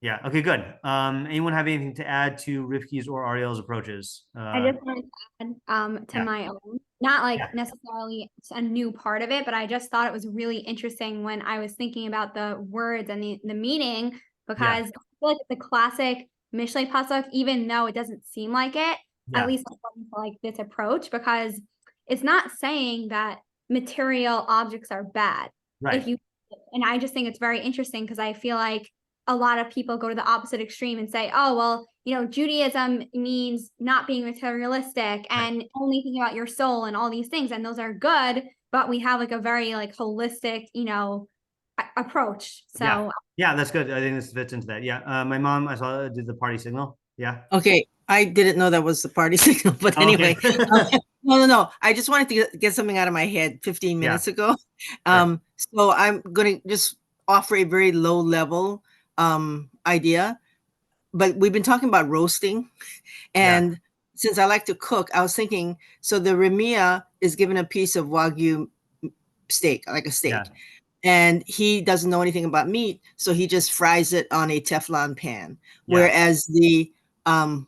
Yeah. Okay. Good. Anyone have anything to add to Rivki's or Ariel's approaches? I just wanted to add to my own, not like necessarily a new part of it, but I just thought it was really interesting when I was thinking about the words and the meaning, because I feel like the classic Mishlei pasuk, even though it doesn't seem like it, at least according to like this approach, because it's not saying that material objects are bad. Right. And I just think it's very interesting, because I feel like a lot of people go to the opposite extreme and say, oh, well, Judaism means not being materialistic and only thinking about your soul and all these things. And those are good, but we have like a very like holistic, approach. So yeah, that's good. I think this fits into that. Yeah. My mom, I saw, did the party signal. Yeah. Okay. I didn't know that was the party signal, but anyway, no. I just wanted to get something out of my head 15 minutes ago. So I'm going to just offer a very low level idea, but we've been talking about roasting, and since I like to cook, I was thinking, so the Ramia is given a piece of Wagyu steak, like a steak, and he doesn't know anything about meat, so he just fries it on a Teflon pan. Whereas the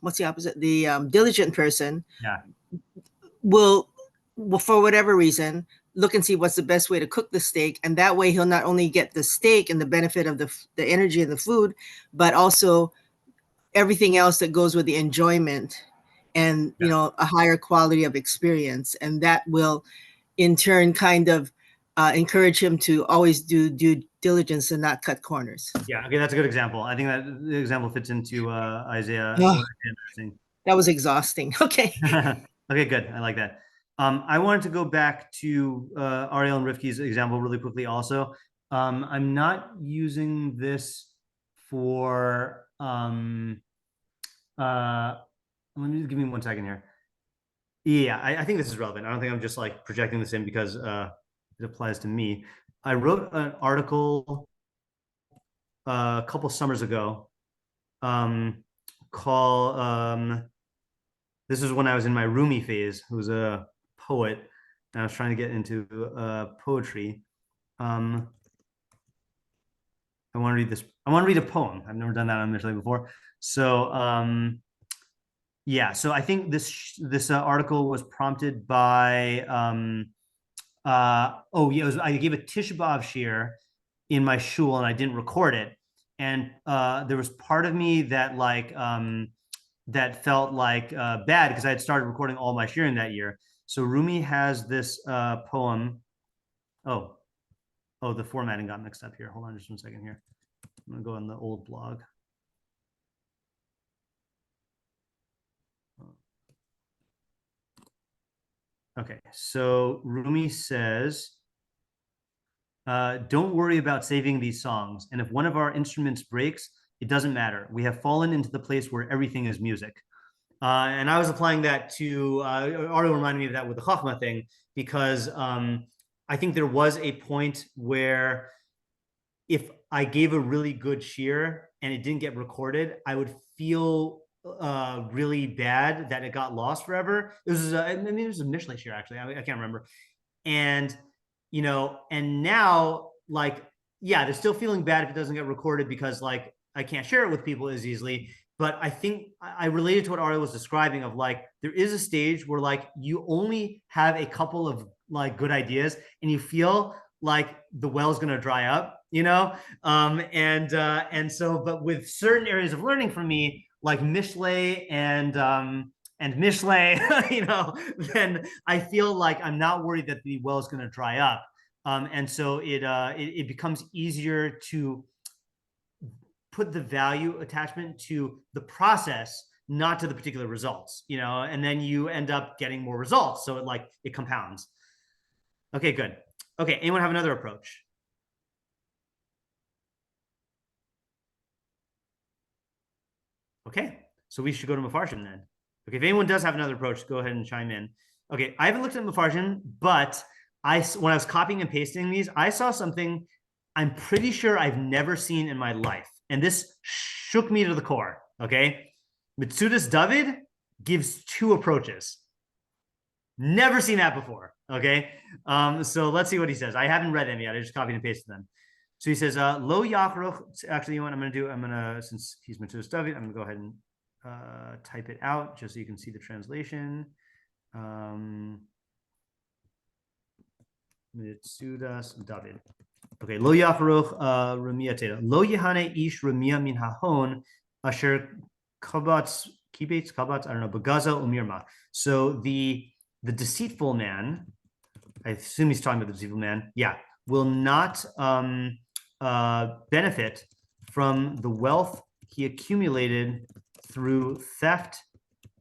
what's the opposite? The diligent person will, for whatever reason, look and see what's the best way to cook the steak, and that way he'll not only get the steak and the benefit of the energy of the food, but also everything else that goes with the enjoyment and a higher quality of experience, and that will in turn kind of encourage him to always do due diligence and not cut corners. Yeah, okay, that's a good example. I think that the example fits into Isaiah. That was exhausting. Okay. Okay, good. I like that. I wanted to go back to Ariel and Rivki's example really quickly also. I'm not using this for let me give me 1 second here. Yeah, I think this is relevant. I don't think I'm just like projecting this in because it applies to me. I wrote an article a couple summers ago called this was when I was in my Rumi phase, who's a poet, and I was trying to get into poetry. I want to read this. I want to read a poem. I've never done that on Mishlei before. So Yeah, so I think this article was prompted by oh yeah, I gave a Tisha B'Av shiur in my shul and I didn't record it, and there was part of me that that felt like bad because I had started recording all my shiurim that year. So Rumi has this poem. Oh, the formatting got mixed up here. Hold on just 1 second here. I'm gonna go on the old blog. Okay, so Rumi says, don't worry about saving these songs. And if one of our instruments breaks, it doesn't matter. We have fallen into the place where everything is music. And I was applying that to, Ariel reminded me of that with the Chachma thing, because I think there was a point where if I gave a really good shiur and it didn't get recorded, I would feel really bad that it got lost forever. It was, I mean, it was a Mishlei shiur actually. I can't remember. And, and now like, yeah, they're still feeling bad if it doesn't get recorded because like, I can't share it with people as easily. But I think I related to what Ariel was describing of like, there is a stage where like, you only have a couple of like good ideas and you feel like the well's going to dry up, and so, but with certain areas of learning for me, like Mishlei and Mishlei, then I feel like I'm not worried that the well is going to dry up. And so it becomes easier to put the value attachment to the process, not to the particular results, and then you end up getting more results. So it compounds. Okay, good. Okay, anyone have another approach? Okay, so we should go to meforshim then. Okay, if anyone does have another approach, go ahead and chime in. Okay, I haven't looked at meforshim, but when I was copying and pasting these, I saw something I'm pretty sure I've never seen in my life. And this shook me to the core, okay? Metzudas David gives 2 approaches. Never seen that before, okay? So let's see what he says. I haven't read them yet. I just copied and pasted them. So he says, lo yachroch. Actually, you know what since he's Metzudas David, I'm gonna go ahead and type it out just so you can see the translation. Metzudas David. Okay, lo yachroch ramia teda. Lo yehane ish ramia min hahon asher kabats, I don't know, bagaza umirma. So the deceitful man, I assume he's talking about the deceitful man, yeah, will not benefit from the wealth he accumulated through theft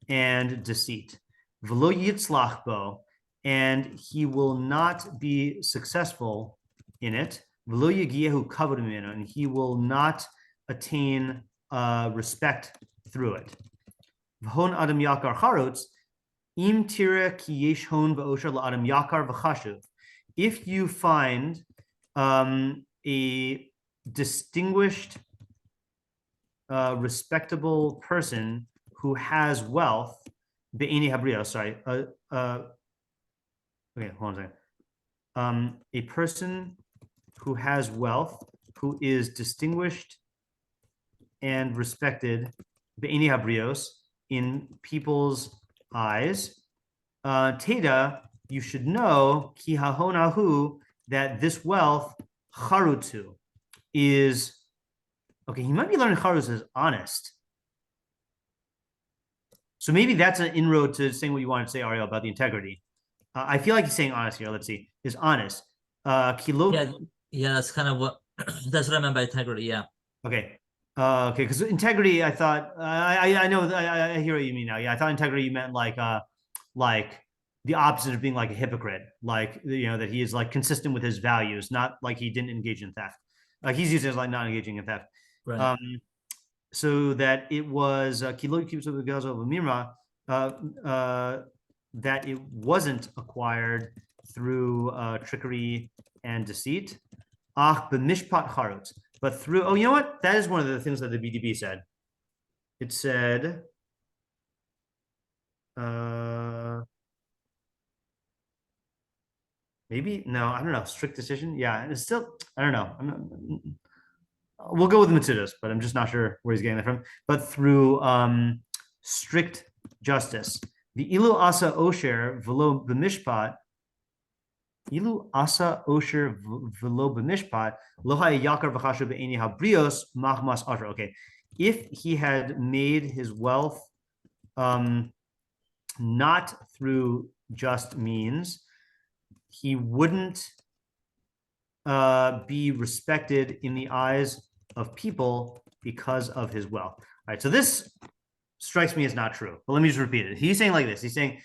and deceit. V'lo yitzlach bo, and he will not be successful in it. V'lo yagiyahu kavod mimeno, and he will not attain respect through it. V'hon adam yakar charutz, im tira ki yesh hon v'osher la'adam yakar v'chashuv. If you find a distinguished, respectable person who has wealth, be'eni habrio, sorry, okay, hold on a second. A person who has wealth, who is distinguished and respected, be'eni habrios, in people's eyes, Teda, you should know, ki hahonahu, that this wealth, charutzu, is, okay, he might be learning charutz as honest. So maybe that's an inroad to saying what you wanted to say, Ariel, about the integrity. I feel like he's saying honest here. Let's see. Is honest. Kilo. Yeah, that's kind of what that's what I meant by integrity. Yeah. Okay. Okay, because integrity, I thought I know I hear what you mean now. Yeah, I thought integrity you meant like the opposite of being like a hypocrite, like that he is like consistent with his values, not like he didn't engage in theft. He's used as like not engaging in theft. Right. So that it was kilo cubes of the gaza of Amira, that it wasn't acquired through trickery and deceit. Ach b'mishpat charutz, but through, oh, you know what? That is one of the things that the BDB said. It said, maybe, no, I don't know, strict decision. Yeah, it's still, I don't know. We'll go with Metzudas, but I'm just not sure where he's getting that from. But through strict justice. The ilu asa osher velo b'mishpat. Ilu asa osher velo b'mishpat lohai yakar v'chashu be'eni habrios mahmas asher. Okay, if he had made his wealth not through just means, he wouldn't be respected in the eyes of people because of his wealth. All right, so this strikes me as not true, but let me just repeat it. He's saying like this. He's saying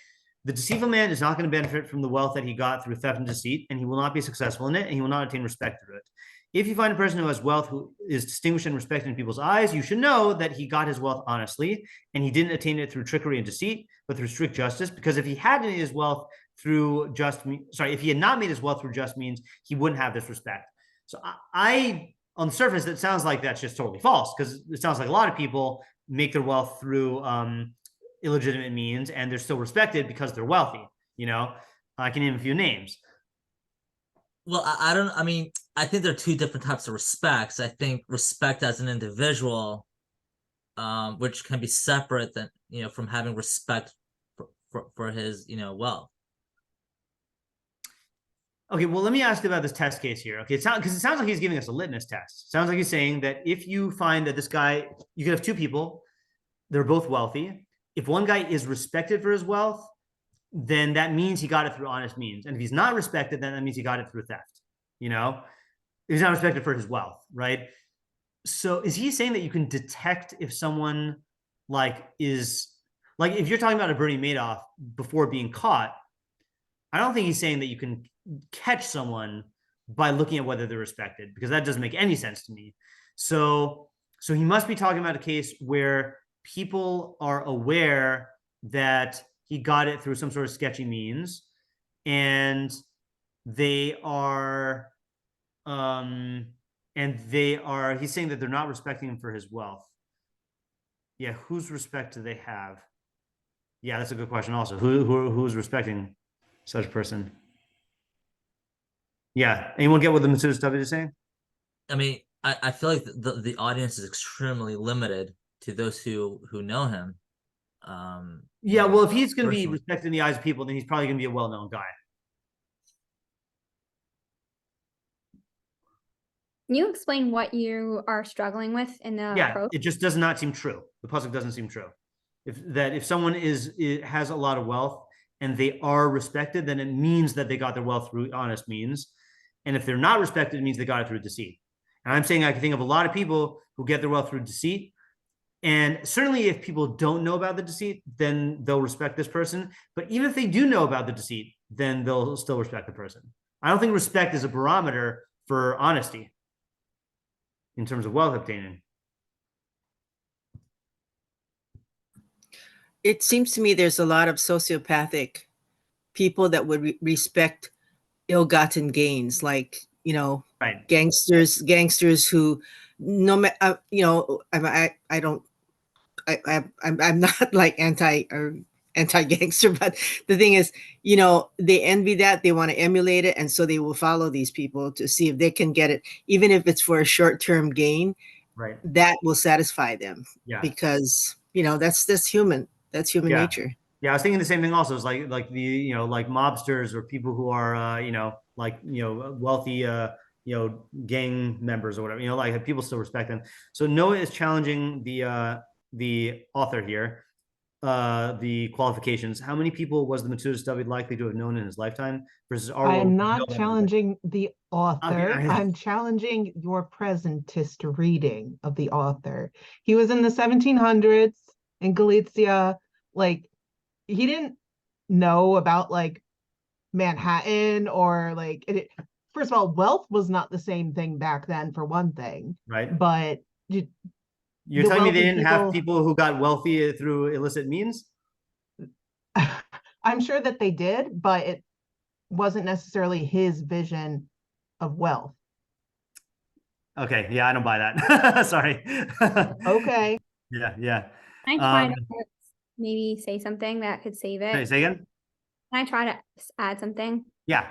the deceitful man is not going to benefit from the wealth that he got through theft and deceit, and he will not be successful in it, and he will not attain respect through it. If you find a person who has wealth who is distinguished and respected in people's eyes, you should know that he got his wealth honestly, and he didn't attain it through trickery and deceit, but through strict justice. Because if he had made his wealth through if he had not made his wealth through just means, he wouldn't have this respect. So I on the surface, it sounds like that's just totally false, because it sounds like a lot of people make their wealth through illegitimate means, and they're still respected because they're wealthy. You know, I can name a few names. Well, I mean, I think there are two different types of respects. I think respect as an individual, which can be separate than, from having respect for his, wealth. Okay, well, let me ask you about this test case here. Okay, because it sounds like he's giving us a litmus test. It sounds like he's saying that if you find that this guy, you could have two people, they're both wealthy. If one guy is respected for his wealth, then that means he got it through honest means. And if he's not respected, then that means he got it through theft. If he's not respected for his wealth, right? So is he saying that you can detect if someone if you're talking about a Bernie Madoff before being caught, I don't think he's saying that you can catch someone by looking at whether they're respected, because that doesn't make any sense to me. So he must be talking about a case where people are aware that he got it through some sort of sketchy means, and he's saying that they're not respecting him for his wealth. Yeah, whose respect do they have? Yeah, that's a good question also. Who's respecting such a person? Yeah, anyone get what the Metzudas David is saying? I mean, I feel like the audience is extremely limited to those who know him. Yeah, well, if he's going to be respected in the eyes of people, then he's probably going to be a well-known guy. Can you explain what you are struggling with in the approach? It just does not seem true. The pasuk doesn't seem true. If someone has a lot of wealth and they are respected, then it means that they got their wealth through honest means. And if they're not respected, it means they got it through deceit. And I'm saying I can think of a lot of people who get their wealth through deceit. And certainly if people don't know about the deceit, then they'll respect this person. But even if they do know about the deceit, then they'll still respect the person. I don't think respect is a barometer for honesty in terms of wealth obtaining. It seems to me there's a lot of sociopathic people that would respect ill-gotten gains, like, right. gangsters who, I'm not like anti-gangster, but the thing is, they envy that, they want to emulate it, and so they will follow these people to see if they can get it, even if it's for a short-term gain. Right. That will satisfy them. Yeah. Because that's human. That's human nature. Yeah, I was thinking the same thing also. It's like the like mobsters or people who are wealthy gang members or whatever. Like people still respect them. So Noah is challenging the author here, the qualifications. How many people was the Metzudas David likely to have known in his lifetime versus our? I am not challenging the author. Okay. I'm challenging your presentist reading of the author. He was in the 1700s in Galicia. Like, he didn't know about Manhattan or first of all, wealth was not the same thing back then, for one thing. Right. But you're telling me they didn't have people who got wealthy through illicit means? I'm sure that they did, but it wasn't necessarily his vision of wealth. Okay. Yeah, I don't buy that. Sorry. Okay. Yeah. Can I try to maybe say something that could save it? Say again? Can I try to add something? Yeah.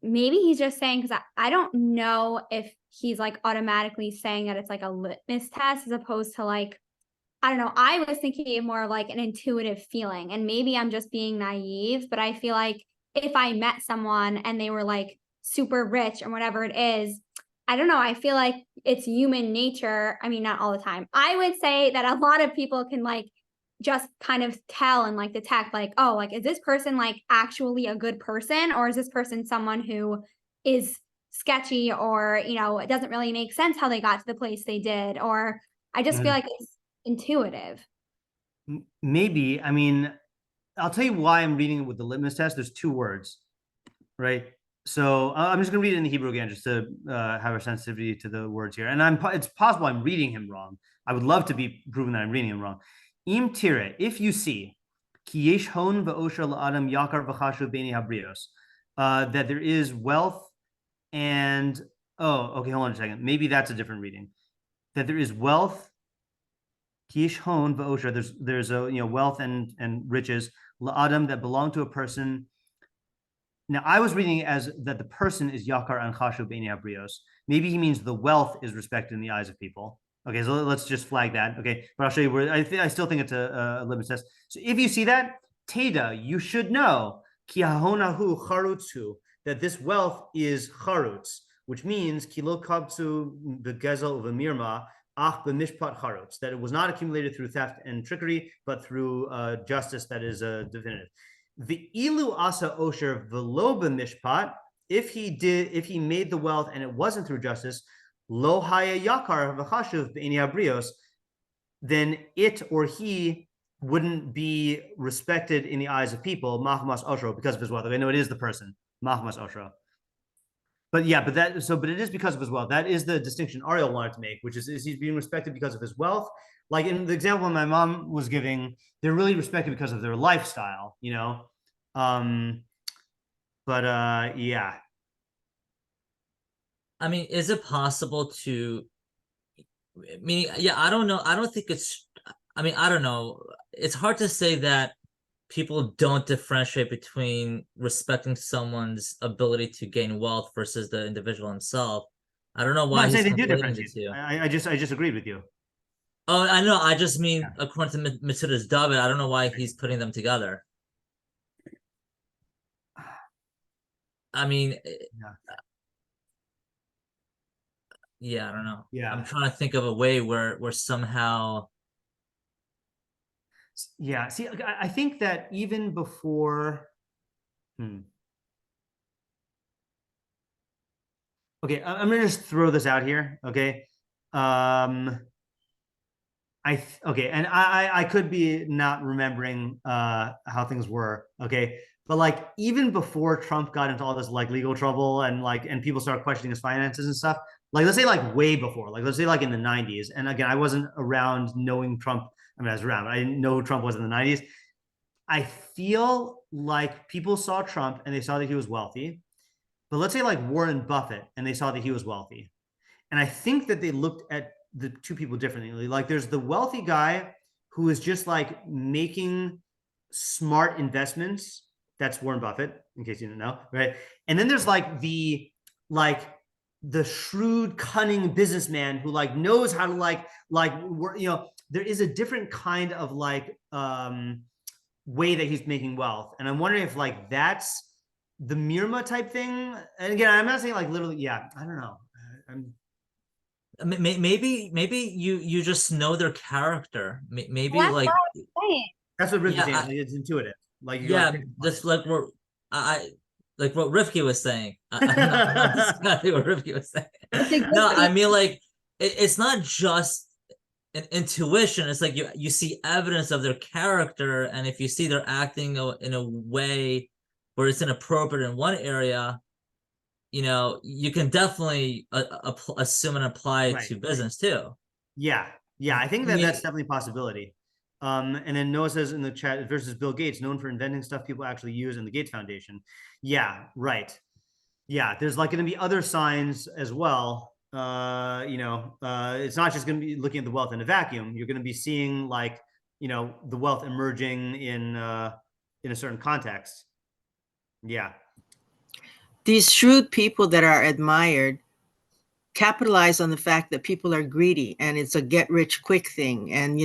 Maybe he's just saying, because I don't know if he's automatically saying that it's a litmus test, as opposed to I don't know, I was thinking of more like an intuitive feeling, and maybe I'm just being naive, but I feel like if I met someone and they were like super rich or whatever it is, I don't know, I feel like it's human nature. I mean, not all the time. I would say that a lot of people can like just kind of tell and like detect like, oh, like, is this person like actually a good person, or is this person someone who is sketchy, or it doesn't really make sense how they got to the place they did, or I just feel like it's intuitive. Maybe. I mean, I'll tell you why I'm reading it with the litmus test. There's two words, right? So I'm just going to read it in the Hebrew again, just to have a sensitivity to the words here. And it's possible I'm reading him wrong. I would love to be proven that I'm reading him wrong. Im tire, if you see, ki yesh hon v'osher la'adam yakar v'chashuv b'nei habrios, that there is wealth and, okay, hold on a second. Maybe that's a different reading. That there is wealth, ki yesh hon v'osher, there's a, wealth and riches, la'adam, that belong to a person. Now, I was reading it as that the person is yakar and chashuv b'nei habrios. Maybe he means the wealth is respected in the eyes of people. Okay, so let's just flag that. Okay, but I'll show you where I still think it's a litmus test. So if you see that, Teda, you should know ki hahonahu charutzu, that this wealth is charutz, which means kilo kabtzu begezel v'mirma ach b'mishpat charutz, that it was not accumulated through theft and trickery, but through justice that is definitive. The ilu asa osher v'lo b'mishpat, if he made the wealth and it wasn't through justice, lo haya yakar v'chashuv b'nei habrios, then it or he wouldn't be respected in the eyes of people, mahmas oshro, because of his wealth. Okay, no, it is the person, mahmas oshro. But yeah, but it is because of his wealth. That is the distinction Ariel wanted to make, which is he's being respected because of his wealth. Like in the example my mom was giving, they're really respected because of their lifestyle, But yeah. I mean, is it possible to, meaning, yeah, I don't know. I don't think I don't know. It's hard to say that people don't differentiate between respecting someone's ability to gain wealth versus the individual himself. I don't know why he's they do conflating the differentiate. two. I just agreed with you. Oh, I know. I just mean, according to Metzudas David, I don't know why he's putting them together. I mean, yeah, I don't know. Yeah. I'm trying to think of a way where somehow. Yeah. See, I think that even before. Okay, I'm gonna just throw this out here. Okay. Okay, and I could be not remembering how things were. Okay. But like even before Trump got into all this like legal trouble and people started questioning his finances and stuff, like let's say like way before, like let's say like in the 90s. And again, I wasn't around knowing Trump. I mean, I was around, but I didn't know who Trump was in the 90s. I feel like people saw Trump and they saw that he was wealthy. But let's say like Warren Buffett and they saw that he was wealthy. And I think that they looked at the two people differently. Like there's the wealthy guy who is just like making smart investments. That's Warren Buffett, in case you didn't know, right? And then there's like the shrewd, cunning businessman who like knows how to there is a different kind of like way that he's making wealth. And I'm wondering if like that's the Mirma type thing. And again, I'm not saying like literally, yeah, I don't know. Maybe you just know their character. Maybe That's like that's what Rivka's saying. It's intuitive. Like just like what like what Rivka was saying. Not exactly what Rivka was saying. No, I mean like it's not just an intuition. It's like you see evidence of their character, and if you see they're acting in a way where it's inappropriate in one area, you can definitely assume and apply it to business too. Yeah. I think that's definitely a possibility. And then Noah says in the chat versus Bill Gates, known for inventing stuff people actually use in the Gates Foundation. Yeah, right. Yeah, there's like going to be other signs as well. It's not just going to be looking at the wealth in a vacuum. You're going to be seeing like, the wealth emerging in a certain context. Yeah. These shrewd people that are admired, capitalize on the fact that people are greedy and it's a get rich quick thing. And,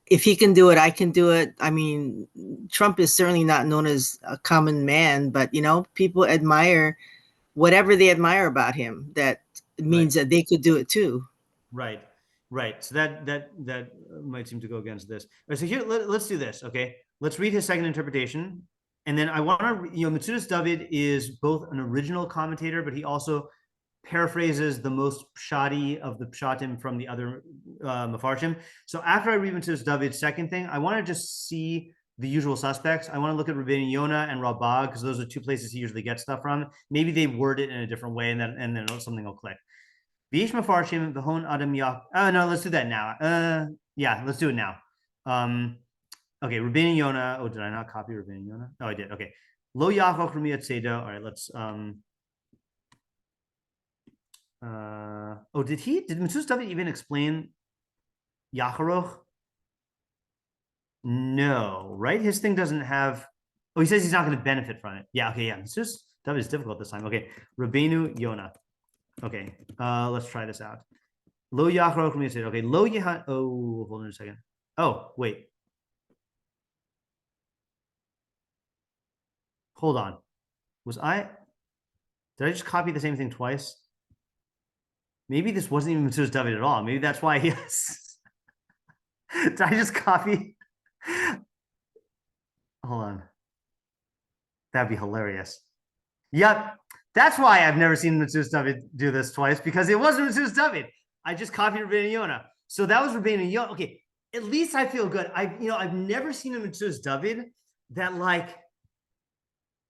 if he can do it, I can do it. I mean, Trump is certainly not known as a common man, but, people admire whatever they admire about him. That means that they could do it too. Right. So that might seem to go against this. All right, so here, let's do this. Okay. Let's read his second interpretation. And then I want to, Metzudas David is both an original commentator, but he also paraphrases the most pshati of the pshatim from the other meforshim. So after I read Metzudas David's second thing, I want to just see the usual suspects. I want to look at Rabbeinu Yonah and Rabbah, because those are two places he usually gets stuff from. Maybe they word it in a different way, and then something will click. V'ish mefarshim v'hon adam yak. No, let's do that now. Yeah, let's do it now. Okay, Rabbeinu Yonah. Oh, did I not copy Rabbeinu Yonah? Oh, I did. Okay. Lo yachok r'miyat tzedo. All right, let's. Did Metzudas David even explain Yacharoch? No, right? His thing doesn't have. Oh, he says he's not going to benefit from it. Yeah. Okay. Yeah. Metzudas David is difficult this time. Okay, Rabbeinu Yonah. Okay, let's try this out. Lo yachroch mitzvah. Okay, lo yahan. Oh, hold on a second. Oh, wait. Hold on. Did I just copy the same thing twice? Maybe this wasn't even Metzudas David at all. Maybe that's why he has. Did I just copy? Hold on. That'd be hilarious. Yep. That's why I've never seen Metzudas David do this twice, because it wasn't Metzudas David. I just copied Rabbeinu Yonah. So that was Rabbeinu Yonah. Okay, at least I feel good. I've never seen a Metzudas David that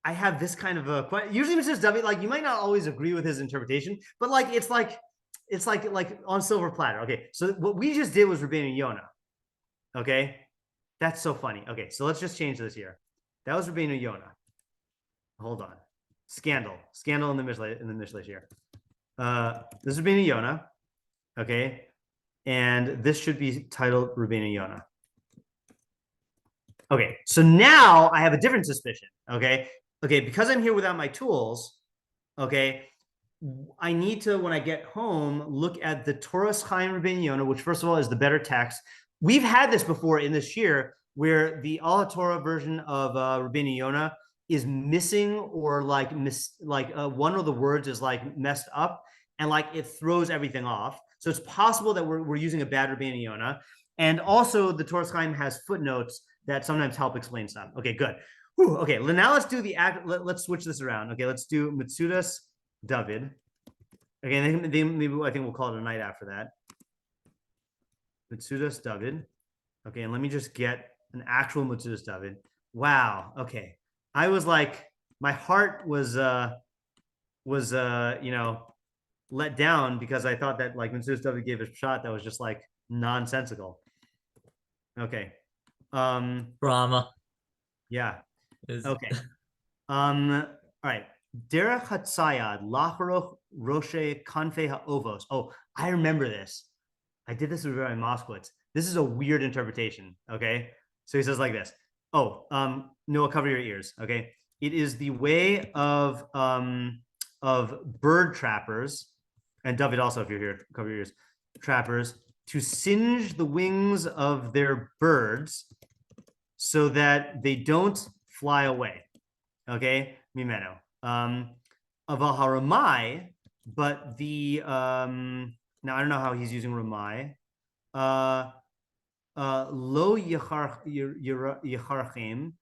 I have this kind of a question. Usually Metzudas David, you might not always agree with his interpretation, but it's like on silver platter. Okay, so what we just did was Rabbeinu Yonah. Okay, that's so funny. Okay, so let's just change this here. That was Rabbeinu Yonah. Hold on. Scandal in the Mishlei here. This is Rabbeinu Yonah, okay, and this should be titled Rabbeinu Yonah. Okay, so now I have a different suspicion. Okay, because I'm here without my tools. Okay, I need to, when I get home, look at the Torah's Chaim Rabbeinu Yonah, which first of all is the better text. We've had this before in this shiur, where the Al HaTorah version of Rabbeinu Yonah is missing, or one of the words is messed up, and it throws everything off. So it's possible that we're using a bad Rabbeinu Yonah. And also the Torah Chaim has footnotes that sometimes help explain stuff. Okay, good. Whew, okay, now let's do let's switch this around. Okay, let's do Metzudas David. Okay, maybe I think we'll call it a night after that. Metzudas David. Okay, and let me just get an actual Metzudas David. Wow. Okay. I was my heart was let down, because I thought that Metzudas David gave a shot that was just nonsensical. Okay. Drama. Yeah. Okay. All right. Derech Hatzayad Lacharoch Roshe Kanfei Ha'ovos. Oh, I remember this. I did this with Rabbi Moskowitz. This is a weird interpretation. Okay. So he says like this. Oh, Noah, cover your ears. Okay. It is the way of bird trappers, and David also, if you're here, cover your ears, trappers, to singe the wings of their birds so that they don't fly away. Okay. Mimeno. Of a haramai, but the now I don't know how he's using ramai. Lo yacharchim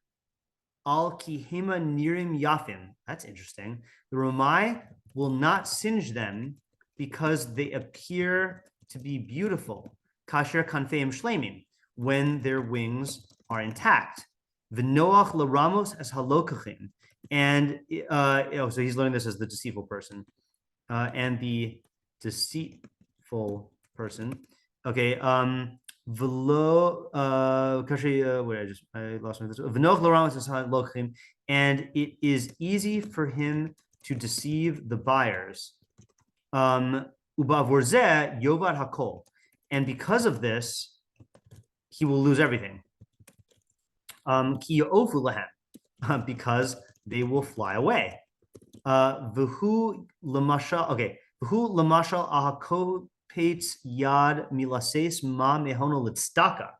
al kihima nirim yafim. That's interesting. The ramai will not singe them because they appear to be beautiful. Kasher kanfeim shleimim, when their wings are intact. V'noach laramos as halokachim. And so he's learning this as the deceitful person, and the deceitful person. Okay. V'lo I lost my this. V'noach laramos as halokachim, and it is easy for him to deceive the buyers. Ubavorze yovad hakol, and because of this, he will lose everything. Ki yo'ofu lahem, because they will fly away. V'hu l'masha. Okay, Who lamashal ahakopetz yad milases ma mehono litstaka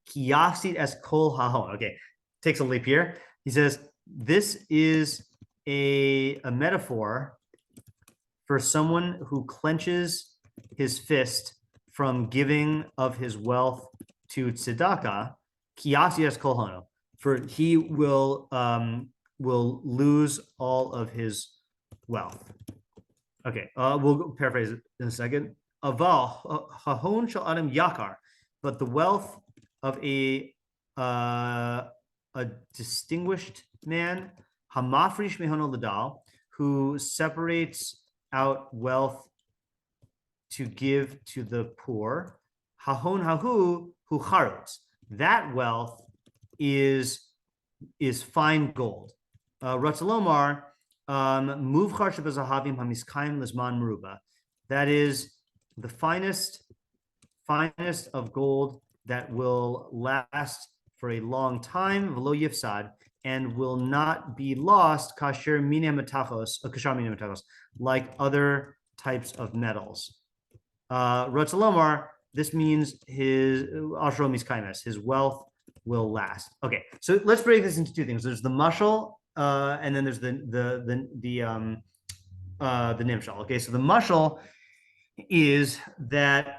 kiyasid as kol hahon. Okay, takes a leap here. He says this is a metaphor for someone who clenches his fist from giving of his wealth to tzedakah. Kiyasid as kol hahon. For he will lose all of his wealth. Okay, we'll paraphrase it in a second. Aval hahon shel adam yakar, but the wealth of a distinguished man, hamafrish mehono ladal, who separates out wealth to give to the poor. Hahon hahu hu charutz. That wealth is fine gold. Ratzalomar. That is the finest of gold that will last for a long time, v'lo yifsad, and will not be lost, kasher mina metachos, like other types of metals. Ratzalomar, this means his ashro miskaimes, his wealth will last. Okay, so let's break this into two things. There's the mashal, and then there's the nimshal. Okay, so the mashal is that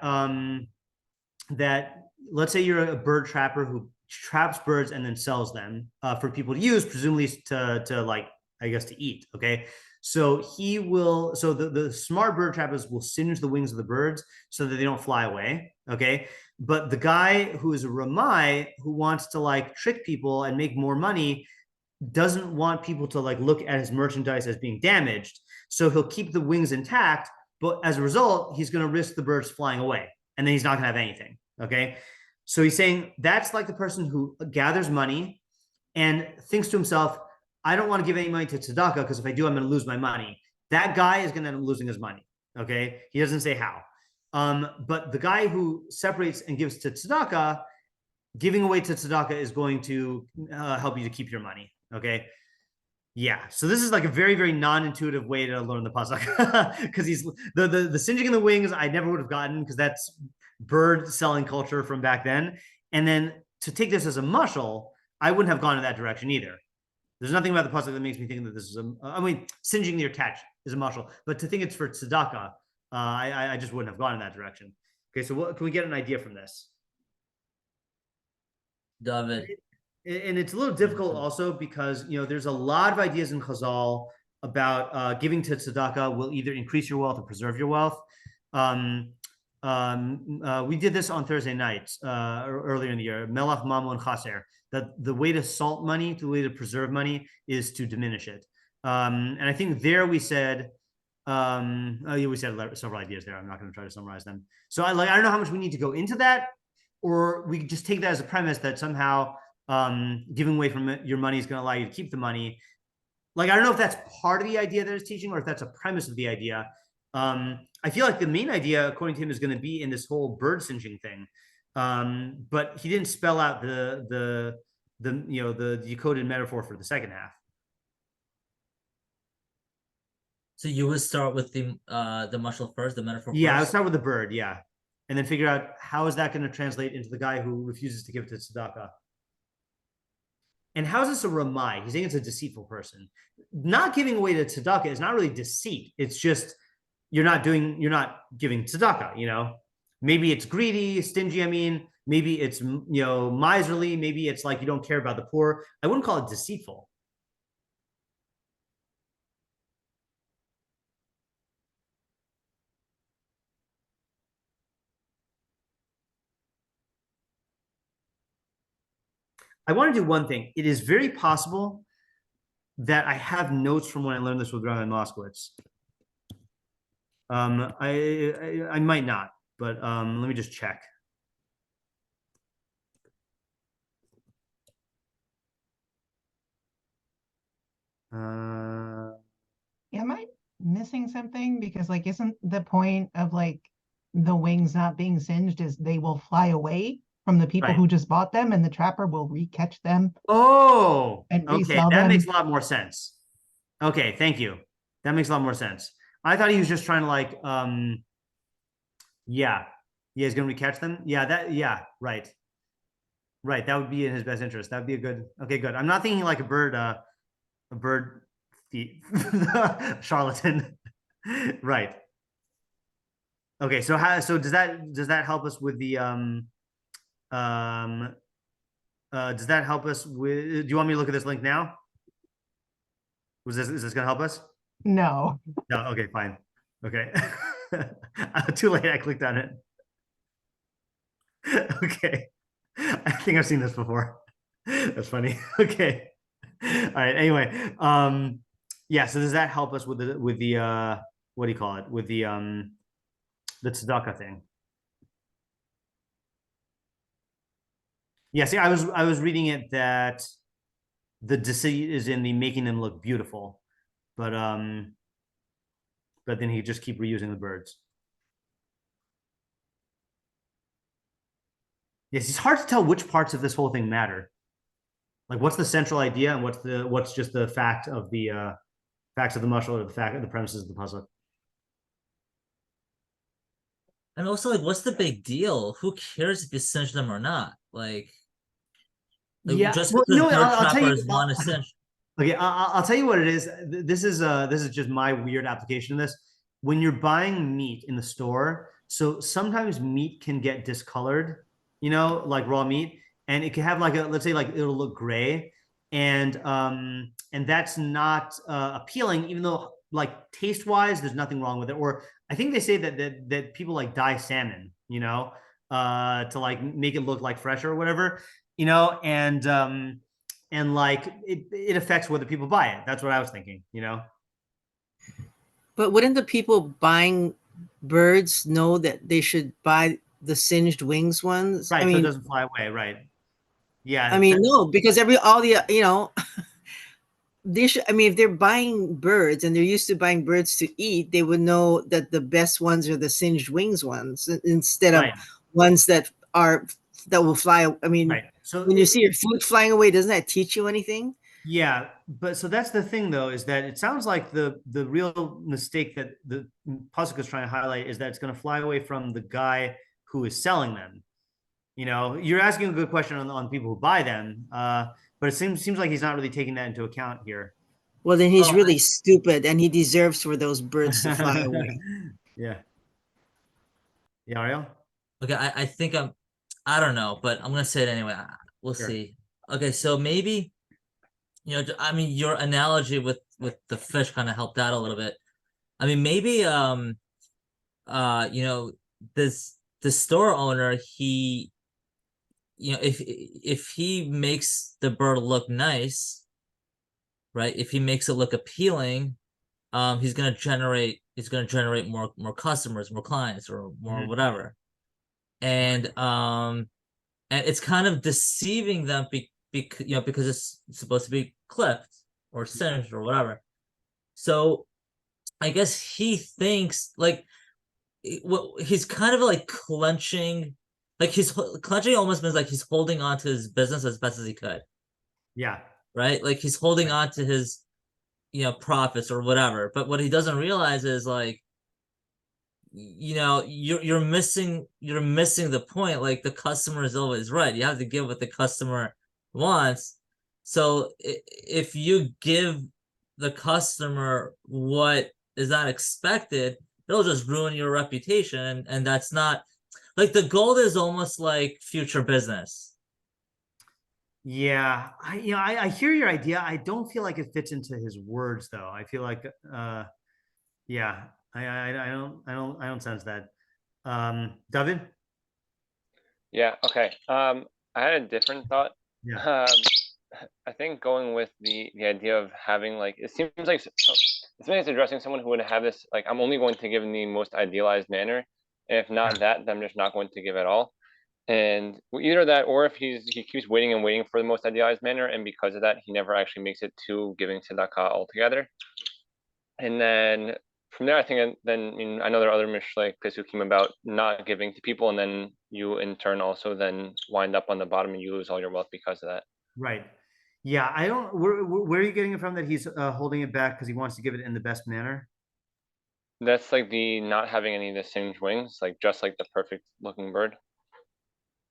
that let's say you're a bird trapper who traps birds and then sells them for people to use, presumably to like, I guess, to eat. Okay, so he will. So the smart bird trappers will singe the wings of the birds so that they don't fly away. Okay, but the guy who is a ramai who wants to like trick people and make more money doesn't want people to like look at his merchandise as being damaged, so he'll keep the wings intact, but as a result he's going to risk the birds flying away, and then he's not going to have anything. Okay, so he's saying that's like the person who gathers money and thinks to himself, I don't want to give any money to tzedakah because if I do, I'm going to lose my money. That guy is going to end up losing his money. Okay, he doesn't say how. But the guy who separates and gives to tzedakah, giving away to tzedakah is going to help you to keep your money. Okay, yeah. So this is like a very, very non-intuitive way to learn the pasuk, because he's the singeing in the wings. I never would have gotten, because that's bird selling culture from back then. And then to take this as a mushal, I wouldn't have gone in that direction either. There's nothing about the pasuk that makes me think that this is I mean, singeing your catch is a mushal, but to think it's for tzedakah, I just wouldn't have gone in that direction. Okay, so what can we get an idea from this? David. And it's a little difficult also because, you know, there's a lot of ideas in Chazal about giving to tzedakah will either increase your wealth or preserve your wealth. We did this on Thursday nights earlier in the year, Melach Mamon Chaser, that the way to salt money, the way to preserve money is to diminish it. And I think there we said, we said several ideas there. I'm not going to try to summarize them. So I don't know how much we need to go into that, or we just take that as a premise that somehow giving away from your money is going to allow you to keep the money. Like, I don't know if that's part of the idea that it's teaching, or if that's a premise of the idea. I feel like the main idea, according to him, is going to be in this whole bird singeing thing. But he didn't spell out the decoded metaphor for the second half. So you would start with the mashal first, the metaphor Yeah, first? I'll start with the bird, yeah. And then figure out how is that going to translate into the guy who refuses to give it to tzedakah. And how is this a ramai? He's saying it's a deceitful person. Not giving away to tzedakah is not really deceit. It's just you're not giving tzedakah, you know? Maybe it's greedy, stingy, I mean, maybe it's, you know, miserly, maybe it's like you don't care about the poor. I wouldn't call it deceitful. I want to do one thing. It is very possible that I have notes from when I learned this with Rabbi Moskowitz. I might not, but let me just check. Am I missing something? Because like, isn't the point of like the wings not being singed is they will fly away from the people who just bought them, and the trapper will re-catch them? Oh, and okay, resell that them? makes a lot more sense. Okay, thank you. That makes a lot more sense. I thought he was just trying to like, yeah, he's gonna recatch them. Yeah, right. Right, that would be in his best interest. That would be a good. Okay, good. I'm not thinking like a bird thief, charlatan. Right. Okay, so does that help us with the um does that help us with? Do you want me to look at this link now? Is this gonna help us? No. No. Okay, fine. Okay. Too late. I clicked on it. Okay. I think I've seen this before. That's funny. Okay. All right. Anyway, yeah. So does that help us with the what do you call it? With the tzedakah thing? Yeah. See, I was reading it that the deceit is in the making them look beautiful, but then he just keep reusing the birds. Yes, it's hard to tell which parts of this whole thing matter. Like, what's the central idea, and what's just the fact of the facts of the mashal, or the fact of the premises of the pasuk. And also, like, what's the big deal? Who cares if you cinch them or not? Yeah, just well, because no, bird I'll tell you. trappers want to cinch. Okay, I'll tell you what it is. This is just my weird application of this. When you're buying meat in the store, so sometimes meat can get discolored, like raw meat, and it can have like let's say like it'll look gray, and that's not appealing, even though like taste wise, there's nothing wrong with it. Or I think they say that people like dye salmon, to like make it look like fresh or whatever, and like it affects whether people buy it. That's what I was thinking. But wouldn't the people buying birds know that they should buy the singed wings ones? Right, so it doesn't fly away. Right. Yeah. I mean, no, because all the they should. I mean, if they're buying birds and they're used to buying birds to eat, they would know that the best ones are the singed wings ones instead of Right. ones that will fly. I mean, Right. So when you see your food flying away, doesn't that teach you anything? yeah, but so that's the thing though, is that it sounds like the real mistake that the pasuk is trying to highlight is that it's going to fly away from the guy who is selling them. You're asking a good question on people who buy them, but it seems like he's not really taking that into account here. Well, then he's Oh, really stupid, and he deserves for those birds to fly away. Yeah. Yeah, Ariel? Okay, I think I don't know, but I'm gonna say it anyway. We'll Sure. see. Okay, so maybe, I mean, your analogy with the fish kind of helped out a little bit. I mean, maybe the store owner, he, if he makes the bird look nice, right? If he makes it look appealing, he's gonna generate more customers, more clients, or more whatever. And it's kind of deceiving them because it's supposed to be clipped or singed or whatever. So I guess he thinks like he's kind of like clenching, like he's clenching almost means like he's holding on to his business as best as he could. Yeah. Right? Like he's holding on to his profits or whatever. But what he doesn't realize is like, you're missing the point. Like the customer is always right. You have to give what the customer wants. So if you give the customer what is not expected, it'll just ruin your reputation. And that's not like, the goal is almost like future business. Yeah, I hear your idea. I don't feel like it fits into his words though. I feel like yeah, I don't sense that. David? Yeah, okay. I had a different thought. Yeah. I think going with the idea of having like, it seems like it's addressing someone who would have this like, I'm only going to give in the most idealized manner, and if not that, then I'm just not going to give at all. And either that, or if he keeps waiting and waiting for the most idealized manner, and because of that, he never actually makes it to giving tzedakah altogether. And then from there, I think then I know there are other mishlei pesukim about not giving to people, and then you in turn also then wind up on the bottom and you lose all your wealth because of that. Right. Yeah, I don't. Where are you getting it from that he's holding it back because he wants to give it in the best manner? That's like the not having any of the singed wings, like just like the perfect looking bird.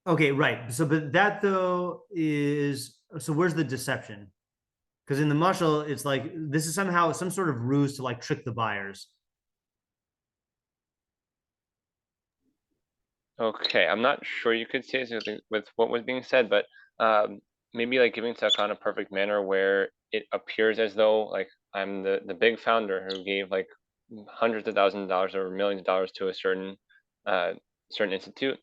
Okay, right. So, but that though is, so where's the deception? Because in the mashal, it's like this is somehow some sort of ruse to like trick the buyers. Okay, I'm not sure you could say this with what was being said, but maybe like giving tzedakah in a perfect manner where it appears as though like I'm the big founder who gave like hundreds of thousands of dollars or millions of dollars to a certain institute,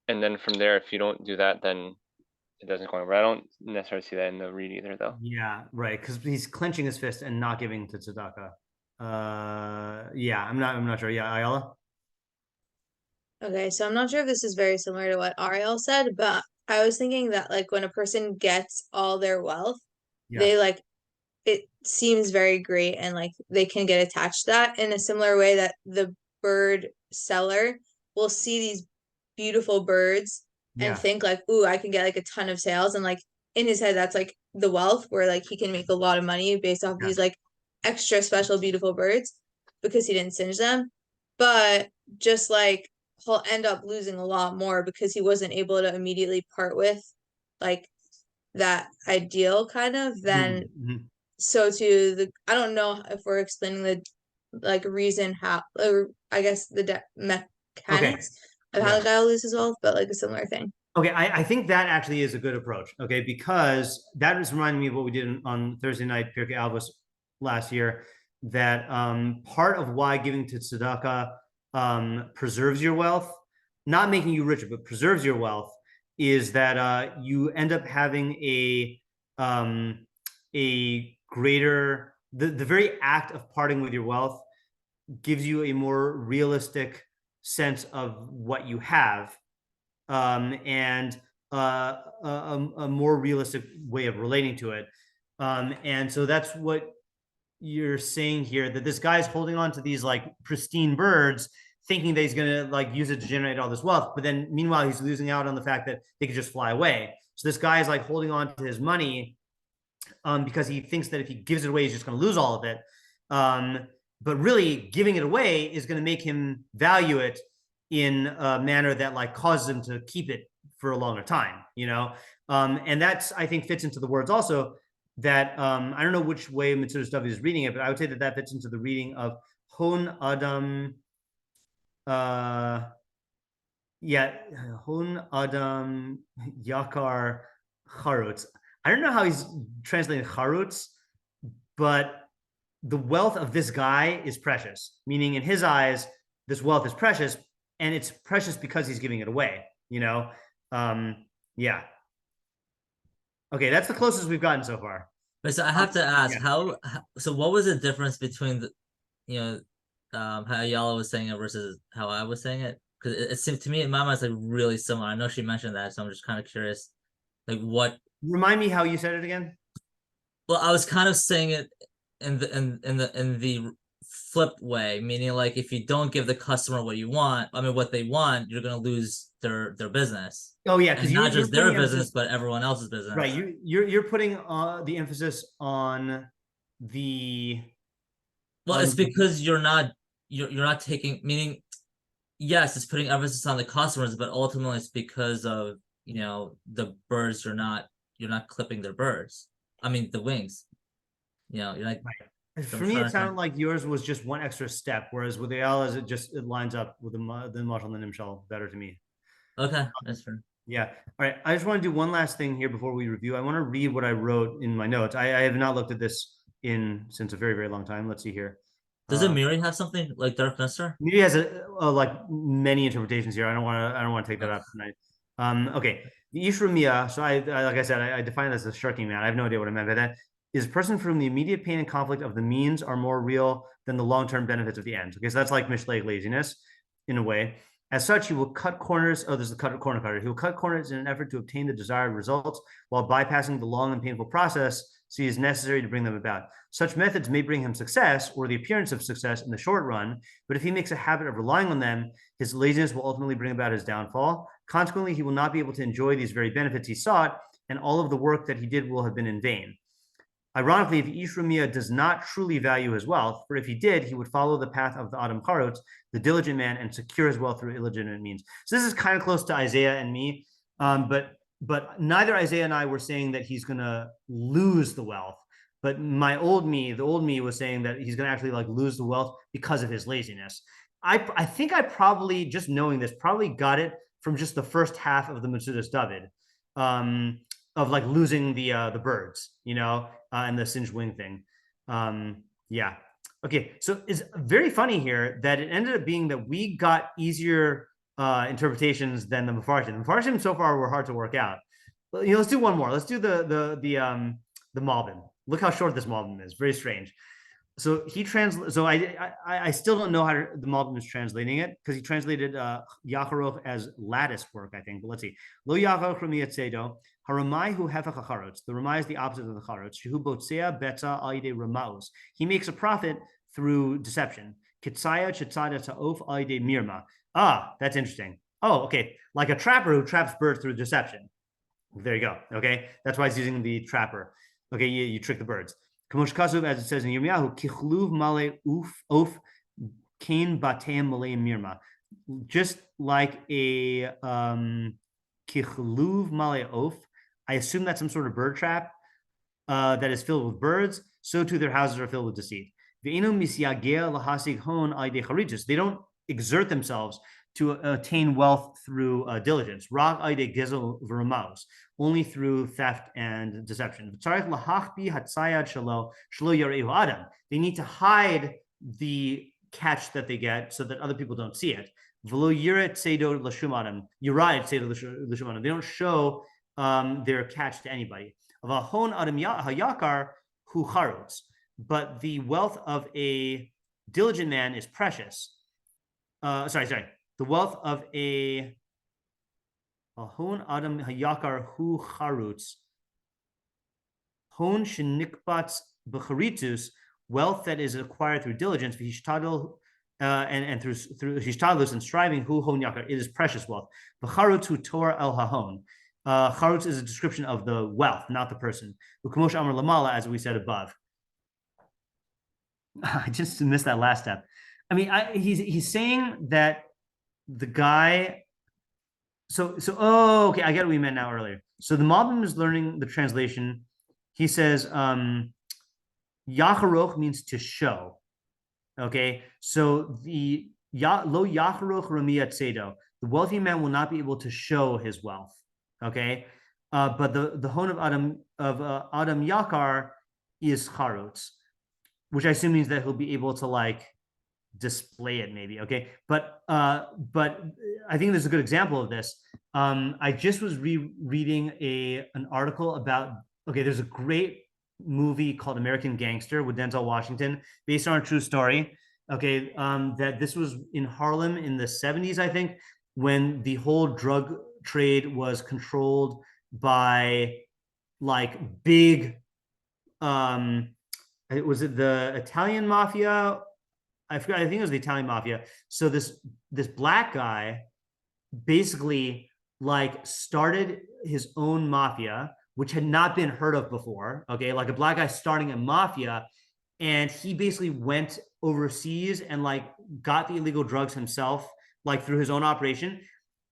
and then from there, if you don't do that, then it doesn't go anywhere. I don't necessarily see that in the read either, though. Yeah, right. Because he's clenching his fist and not giving to tzedakah. Yeah, I'm not sure. Yeah, Ayala. Okay, so I'm not sure if this is very similar to what Ariel said, but I was thinking that like when a person gets all their wealth, Yeah. they like it seems very great and like they can get attached to that in a similar way that the bird seller will see these beautiful birds and Yeah. think like, ooh, I can get like a ton of sales, and like in his head that's like the wealth where like he can make a lot of money based off Yeah. these like extra special beautiful birds because he didn't singe them. But just like he'll end up losing a lot more because he wasn't able to immediately part with like that ideal kind of then Mhm. so to the I don't know if we're explaining the like reason how or I guess the mechanics of how Yeah. the guy will lose his wealth, but like a similar thing. Okay, I think that actually is a good approach. Okay, because that is reminding me of what we did on Thursday night, Pirkei Avos last year. That part of why giving to tzedakah preserves your wealth, not making you richer, but preserves your wealth, is that you end up having a greater the very act of parting with your wealth gives you a more realistic sense of what you have, and a more realistic way of relating to it. And so that's what you're saying here, that this guy's holding on to these like pristine birds, thinking that he's going to like use it to generate all this wealth. But then meanwhile, he's losing out on the fact that they could just fly away. So this guy is like holding on to his money because he thinks that if he gives it away, he's just going to lose all of it. But really giving it away is going to make him value it in a manner that like causes him to keep it for a longer time, you know? And that's, I think, fits into the words also that I don't know which way Metzudas David is reading it, but I would say that that fits into the reading of Hon Adam, Hon Adam Yakar Charutz. I don't know how he's translating Charutz, but the wealth of this guy is precious, meaning in his eyes, this wealth is precious, and it's precious because he's giving it away, you know? Yeah. Okay, that's the closest we've gotten so far. But so I have to ask, Yeah. so what was the difference between the, how Ayala was saying it versus how I was saying it? Because it seemed to me in my mind it's like really similar. I know she mentioned that, so I'm just kind of curious, like what. Remind me how you said it again. Well, I was kind of saying it in the flipped way, meaning like if you don't give the customer what you want, I mean what they want, you're gonna lose their business. Oh yeah, And because not just their business, emphasis, but everyone else's business. right? You're putting the emphasis on the. Well, it's because you're not taking, meaning yes, it's putting emphasis on the customers, but ultimately it's because of the birds. You're not clipping their birds. I mean the wings. You're like. Right. For me, it sounded like yours was just one extra step, whereas with the L, it lines up with the mashal and the nimshal better to me. Okay, that's fair. Yeah. All right. I just want to do one last thing here before we review. I want to read what I wrote in my notes. I have not looked at this since a very, very long time. Let's see here. Does it Miri have something like Dark Nestor? Miri has like many interpretations here. I don't want to take that up tonight. Okay. The Ishrumia. So I like I said, I define it as a shirking man. I have no idea what I meant by that. Is a person for whom the immediate pain and conflict of the means are more real than the long-term benefits of the ends. Okay, so that's like Mishlei laziness in a way. As such, he will cut corners. Oh, there's the corner cutter. He will cut corners in an effort to obtain the desired results while bypassing the long and painful process he is necessary to bring them about. Such methods may bring him success or the appearance of success in the short run, but if he makes a habit of relying on them, his laziness will ultimately bring about his downfall. Consequently, he will not be able to enjoy these very benefits he sought, and all of the work that he did will have been in vain. Ironically, if Ishramiya does not truly value his wealth, for if he did, he would follow the path of the Adam Karotz, the diligent man, and secure his wealth through illegitimate means. So this is kind of close to Isaiah and me, but neither Isaiah and I were saying that he's going to lose the wealth. But the old me was saying that he's going to actually like lose the wealth because of his laziness. I think I probably, just knowing this, probably got it from just the first half of the Metzudas David, of like losing the birds, and the singed wing thing. Yeah. Okay. So it's very funny here that it ended up being that we got easier interpretations than the meforshim. The meforshim so far were hard to work out. But, let's do one more. Let's do the Malbim. Look how short this Malbim is. Very strange. So he translates. So I still don't know how the Malbim is translating it, because he translated Yacharoch as lattice work, I think. But let's see. Lo Yacharoch Ramiyat Sedo Haramai hu hefech hacharotz. The Ramai is the opposite of the charotz. Shehu botzea betza al yidei ramaus. He makes a profit through deception. Kitzaya chitzada ta'of al yidei mirma. Ah, that's interesting. Oh, okay. Like a trapper who traps birds through deception. There you go. Okay, that's why he's using the trapper. Okay, you trick the birds. Kamosh Kazuv, as it says in Yirmiyahu, kichluv male of kain bateim male mirma. Just like a kichluv male of, I assume that's some sort of bird trap that is filled with birds. So too their houses are filled with deceit. They don't exert themselves to attain wealth through diligence. Only through theft and deception. They need to hide the catch that they get so that other people don't see it. They don't show their catch to anybody. But the wealth of a diligent man is precious. The wealth of a hon adam hayakar hu charutz, hon shenikbats b'charitus, wealth that is acquired through diligence, and through hishtadlus and striving, hu hon yakar, it is precious wealth. B'charutz hu tor el hahon. Charutz is a description of the wealth, not the person. U'kamosh amar lamala, as we said above. I just missed that last step. I mean, he's saying that the guy. Okay, I get what we meant now earlier. So the Malbim is learning the translation. He says, Yacharoch means to show. Okay, so the lo Yacharoch Ramiyat Sedo, the wealthy man will not be able to show his wealth. Okay, but the hon of Adam Yakar is Charutz, which I assume means that he'll be able to like display it, maybe. Okay, but I think there's a good example of this. I just was reading an article about, there's a great movie called American Gangster with Denzel Washington, based on a true story. That this was in Harlem in the 70s, I think, when the whole drug trade was controlled by like big was it the Italian mafia? I forgot. I think it was the Italian mafia. So this black guy basically like started his own mafia, which had not been heard of before. Okay, like a black guy starting a mafia, and he basically went overseas and like got the illegal drugs himself, like through his own operation.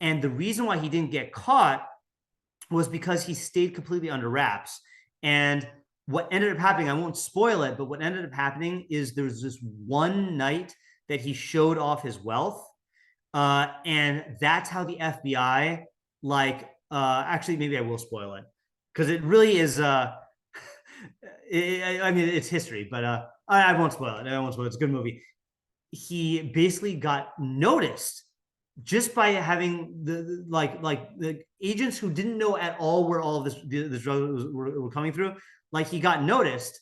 And the reason why he didn't get caught was because he stayed completely under wraps. And what ended up happening, I won't spoil it, but what ended up happening is there was this one night that he showed off his wealth. And that's how the FBI, actually, maybe I will spoil it, because it really is, it's history, but I won't spoil it. It's a good movie. He basically got noticed just by having the agents who didn't know at all where all of this drugs were coming through. Like, he got noticed,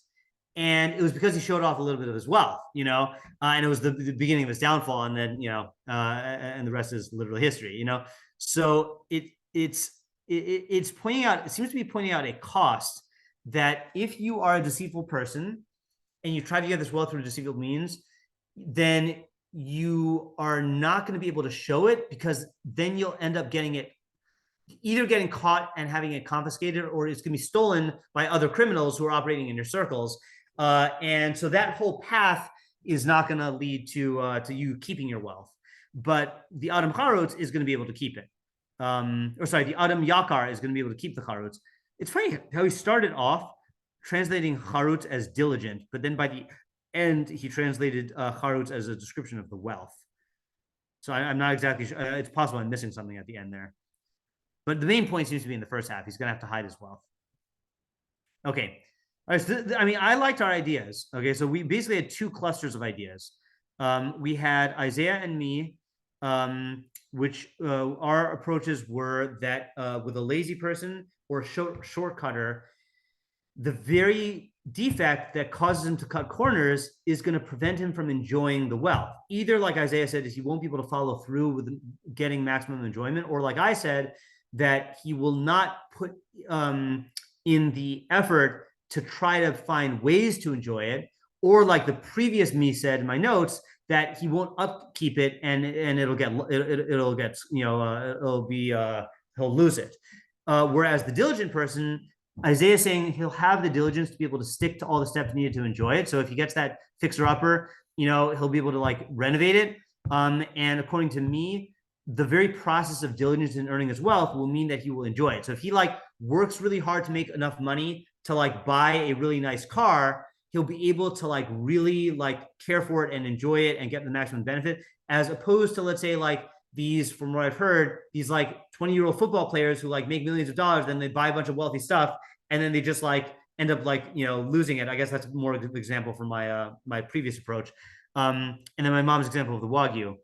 and it was because he showed off a little bit of his wealth, and it was the beginning of his downfall, and then and the rest is literally history, So it's pointing out, it seems to be pointing out a cost that if you are a deceitful person and you try to get this wealth through deceitful means, then you are not going to be able to show it, because then you'll end up getting it either getting caught and having it confiscated, or it's going to be stolen by other criminals who are operating in your circles. And so that whole path is not going to lead to you keeping your wealth. But the Adam Charutz is going to be able to keep it. The Adam Yakar is going to be able to keep the Charutz. It's funny how he started off translating Charutz as diligent, but then by the end, he translated Charutz as a description of the wealth. So I'm not exactly sure. It's possible I'm missing something at the end there. But the main point seems to be in the first half. He's going to have to hide his wealth. Okay. All right. So I liked our ideas. Okay. So we basically had two clusters of ideas. We had Isaiah and me, which our approaches were that with a lazy person or shortcutter, the very defect that causes him to cut corners is going to prevent him from enjoying the wealth. Either, like Isaiah said, is he won't be able to follow through with getting maximum enjoyment, or like I said, that he will not put in the effort to try to find ways to enjoy it, or like the previous me said in my notes, that he won't upkeep it and it'll get he'll lose it. Whereas the diligent person, Isaiah is saying he'll have the diligence to be able to stick to all the steps needed to enjoy it. So if he gets that fixer upper, he'll be able to like renovate it. And according to me, the very process of diligence in earning his wealth will mean that he will enjoy it. So if he like works really hard to make enough money to like buy a really nice car, he'll be able to like really like care for it and enjoy it and get the maximum benefit, as opposed to, let's say, like these, from what I've heard, these like 20-year-old football players who like make millions of dollars, then they buy a bunch of wealthy stuff, and then they just like end up like, losing it. I guess that's more of an example from my my previous approach. And then my mom's example of the Wagyu,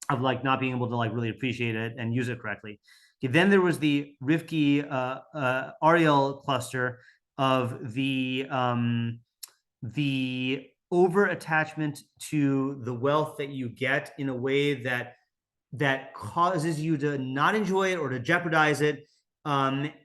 of like not being able to like really appreciate it and use it correctly. Okay, then there was the Rivki Ariel cluster of the over attachment to the wealth that you get in a way that causes you to not enjoy it or to jeopardize it,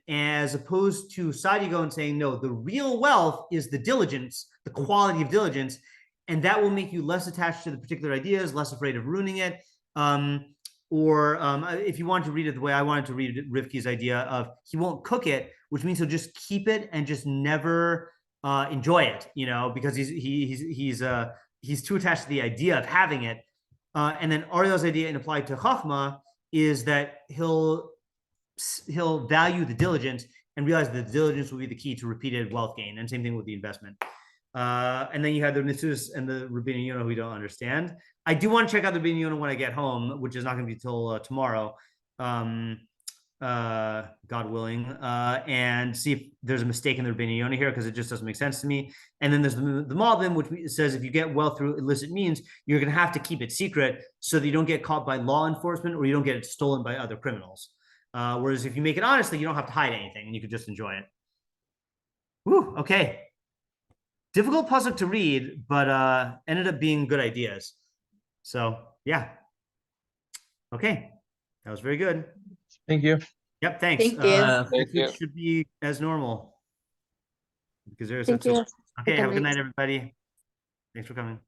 as opposed to Sadigo and saying, no, the real wealth is the diligence, the quality of diligence, and that will make you less attached to the particular ideas, less afraid of ruining it. If you want to read it the way I wanted to read Rivki's idea of he won't cook it, which means he'll just keep it and just never enjoy it, because he's too attached to the idea of having it. And then Ariel's idea in applied to Chachma is that he'll value the diligence and realize that the diligence will be the key to repeated wealth gain. And same thing with the investment. And then you have the Metzudas and the Rabbeinu Yonah who we don't understand. I do want to check out the Rabbeinu Yonah when I get home, which is not going to be till tomorrow, God willing, and see if there's a mistake in the Rabbeinu Yonah here, because it just doesn't make sense to me. And then there's the Malbim, which says if you get wealth through illicit means, you're going to have to keep it secret so that you don't get caught by law enforcement or you don't get it stolen by other criminals. Whereas if you make it honestly, you don't have to hide anything and you can just enjoy it. Woo, okay. Difficult pasuk to read, but ended up being good ideas. So yeah. Okay. That was very good. Thank you. Yep, thanks. Thank you. Thank you. It should be as normal. Because there's Thank you. okay, have a good night, everybody. Thanks for coming.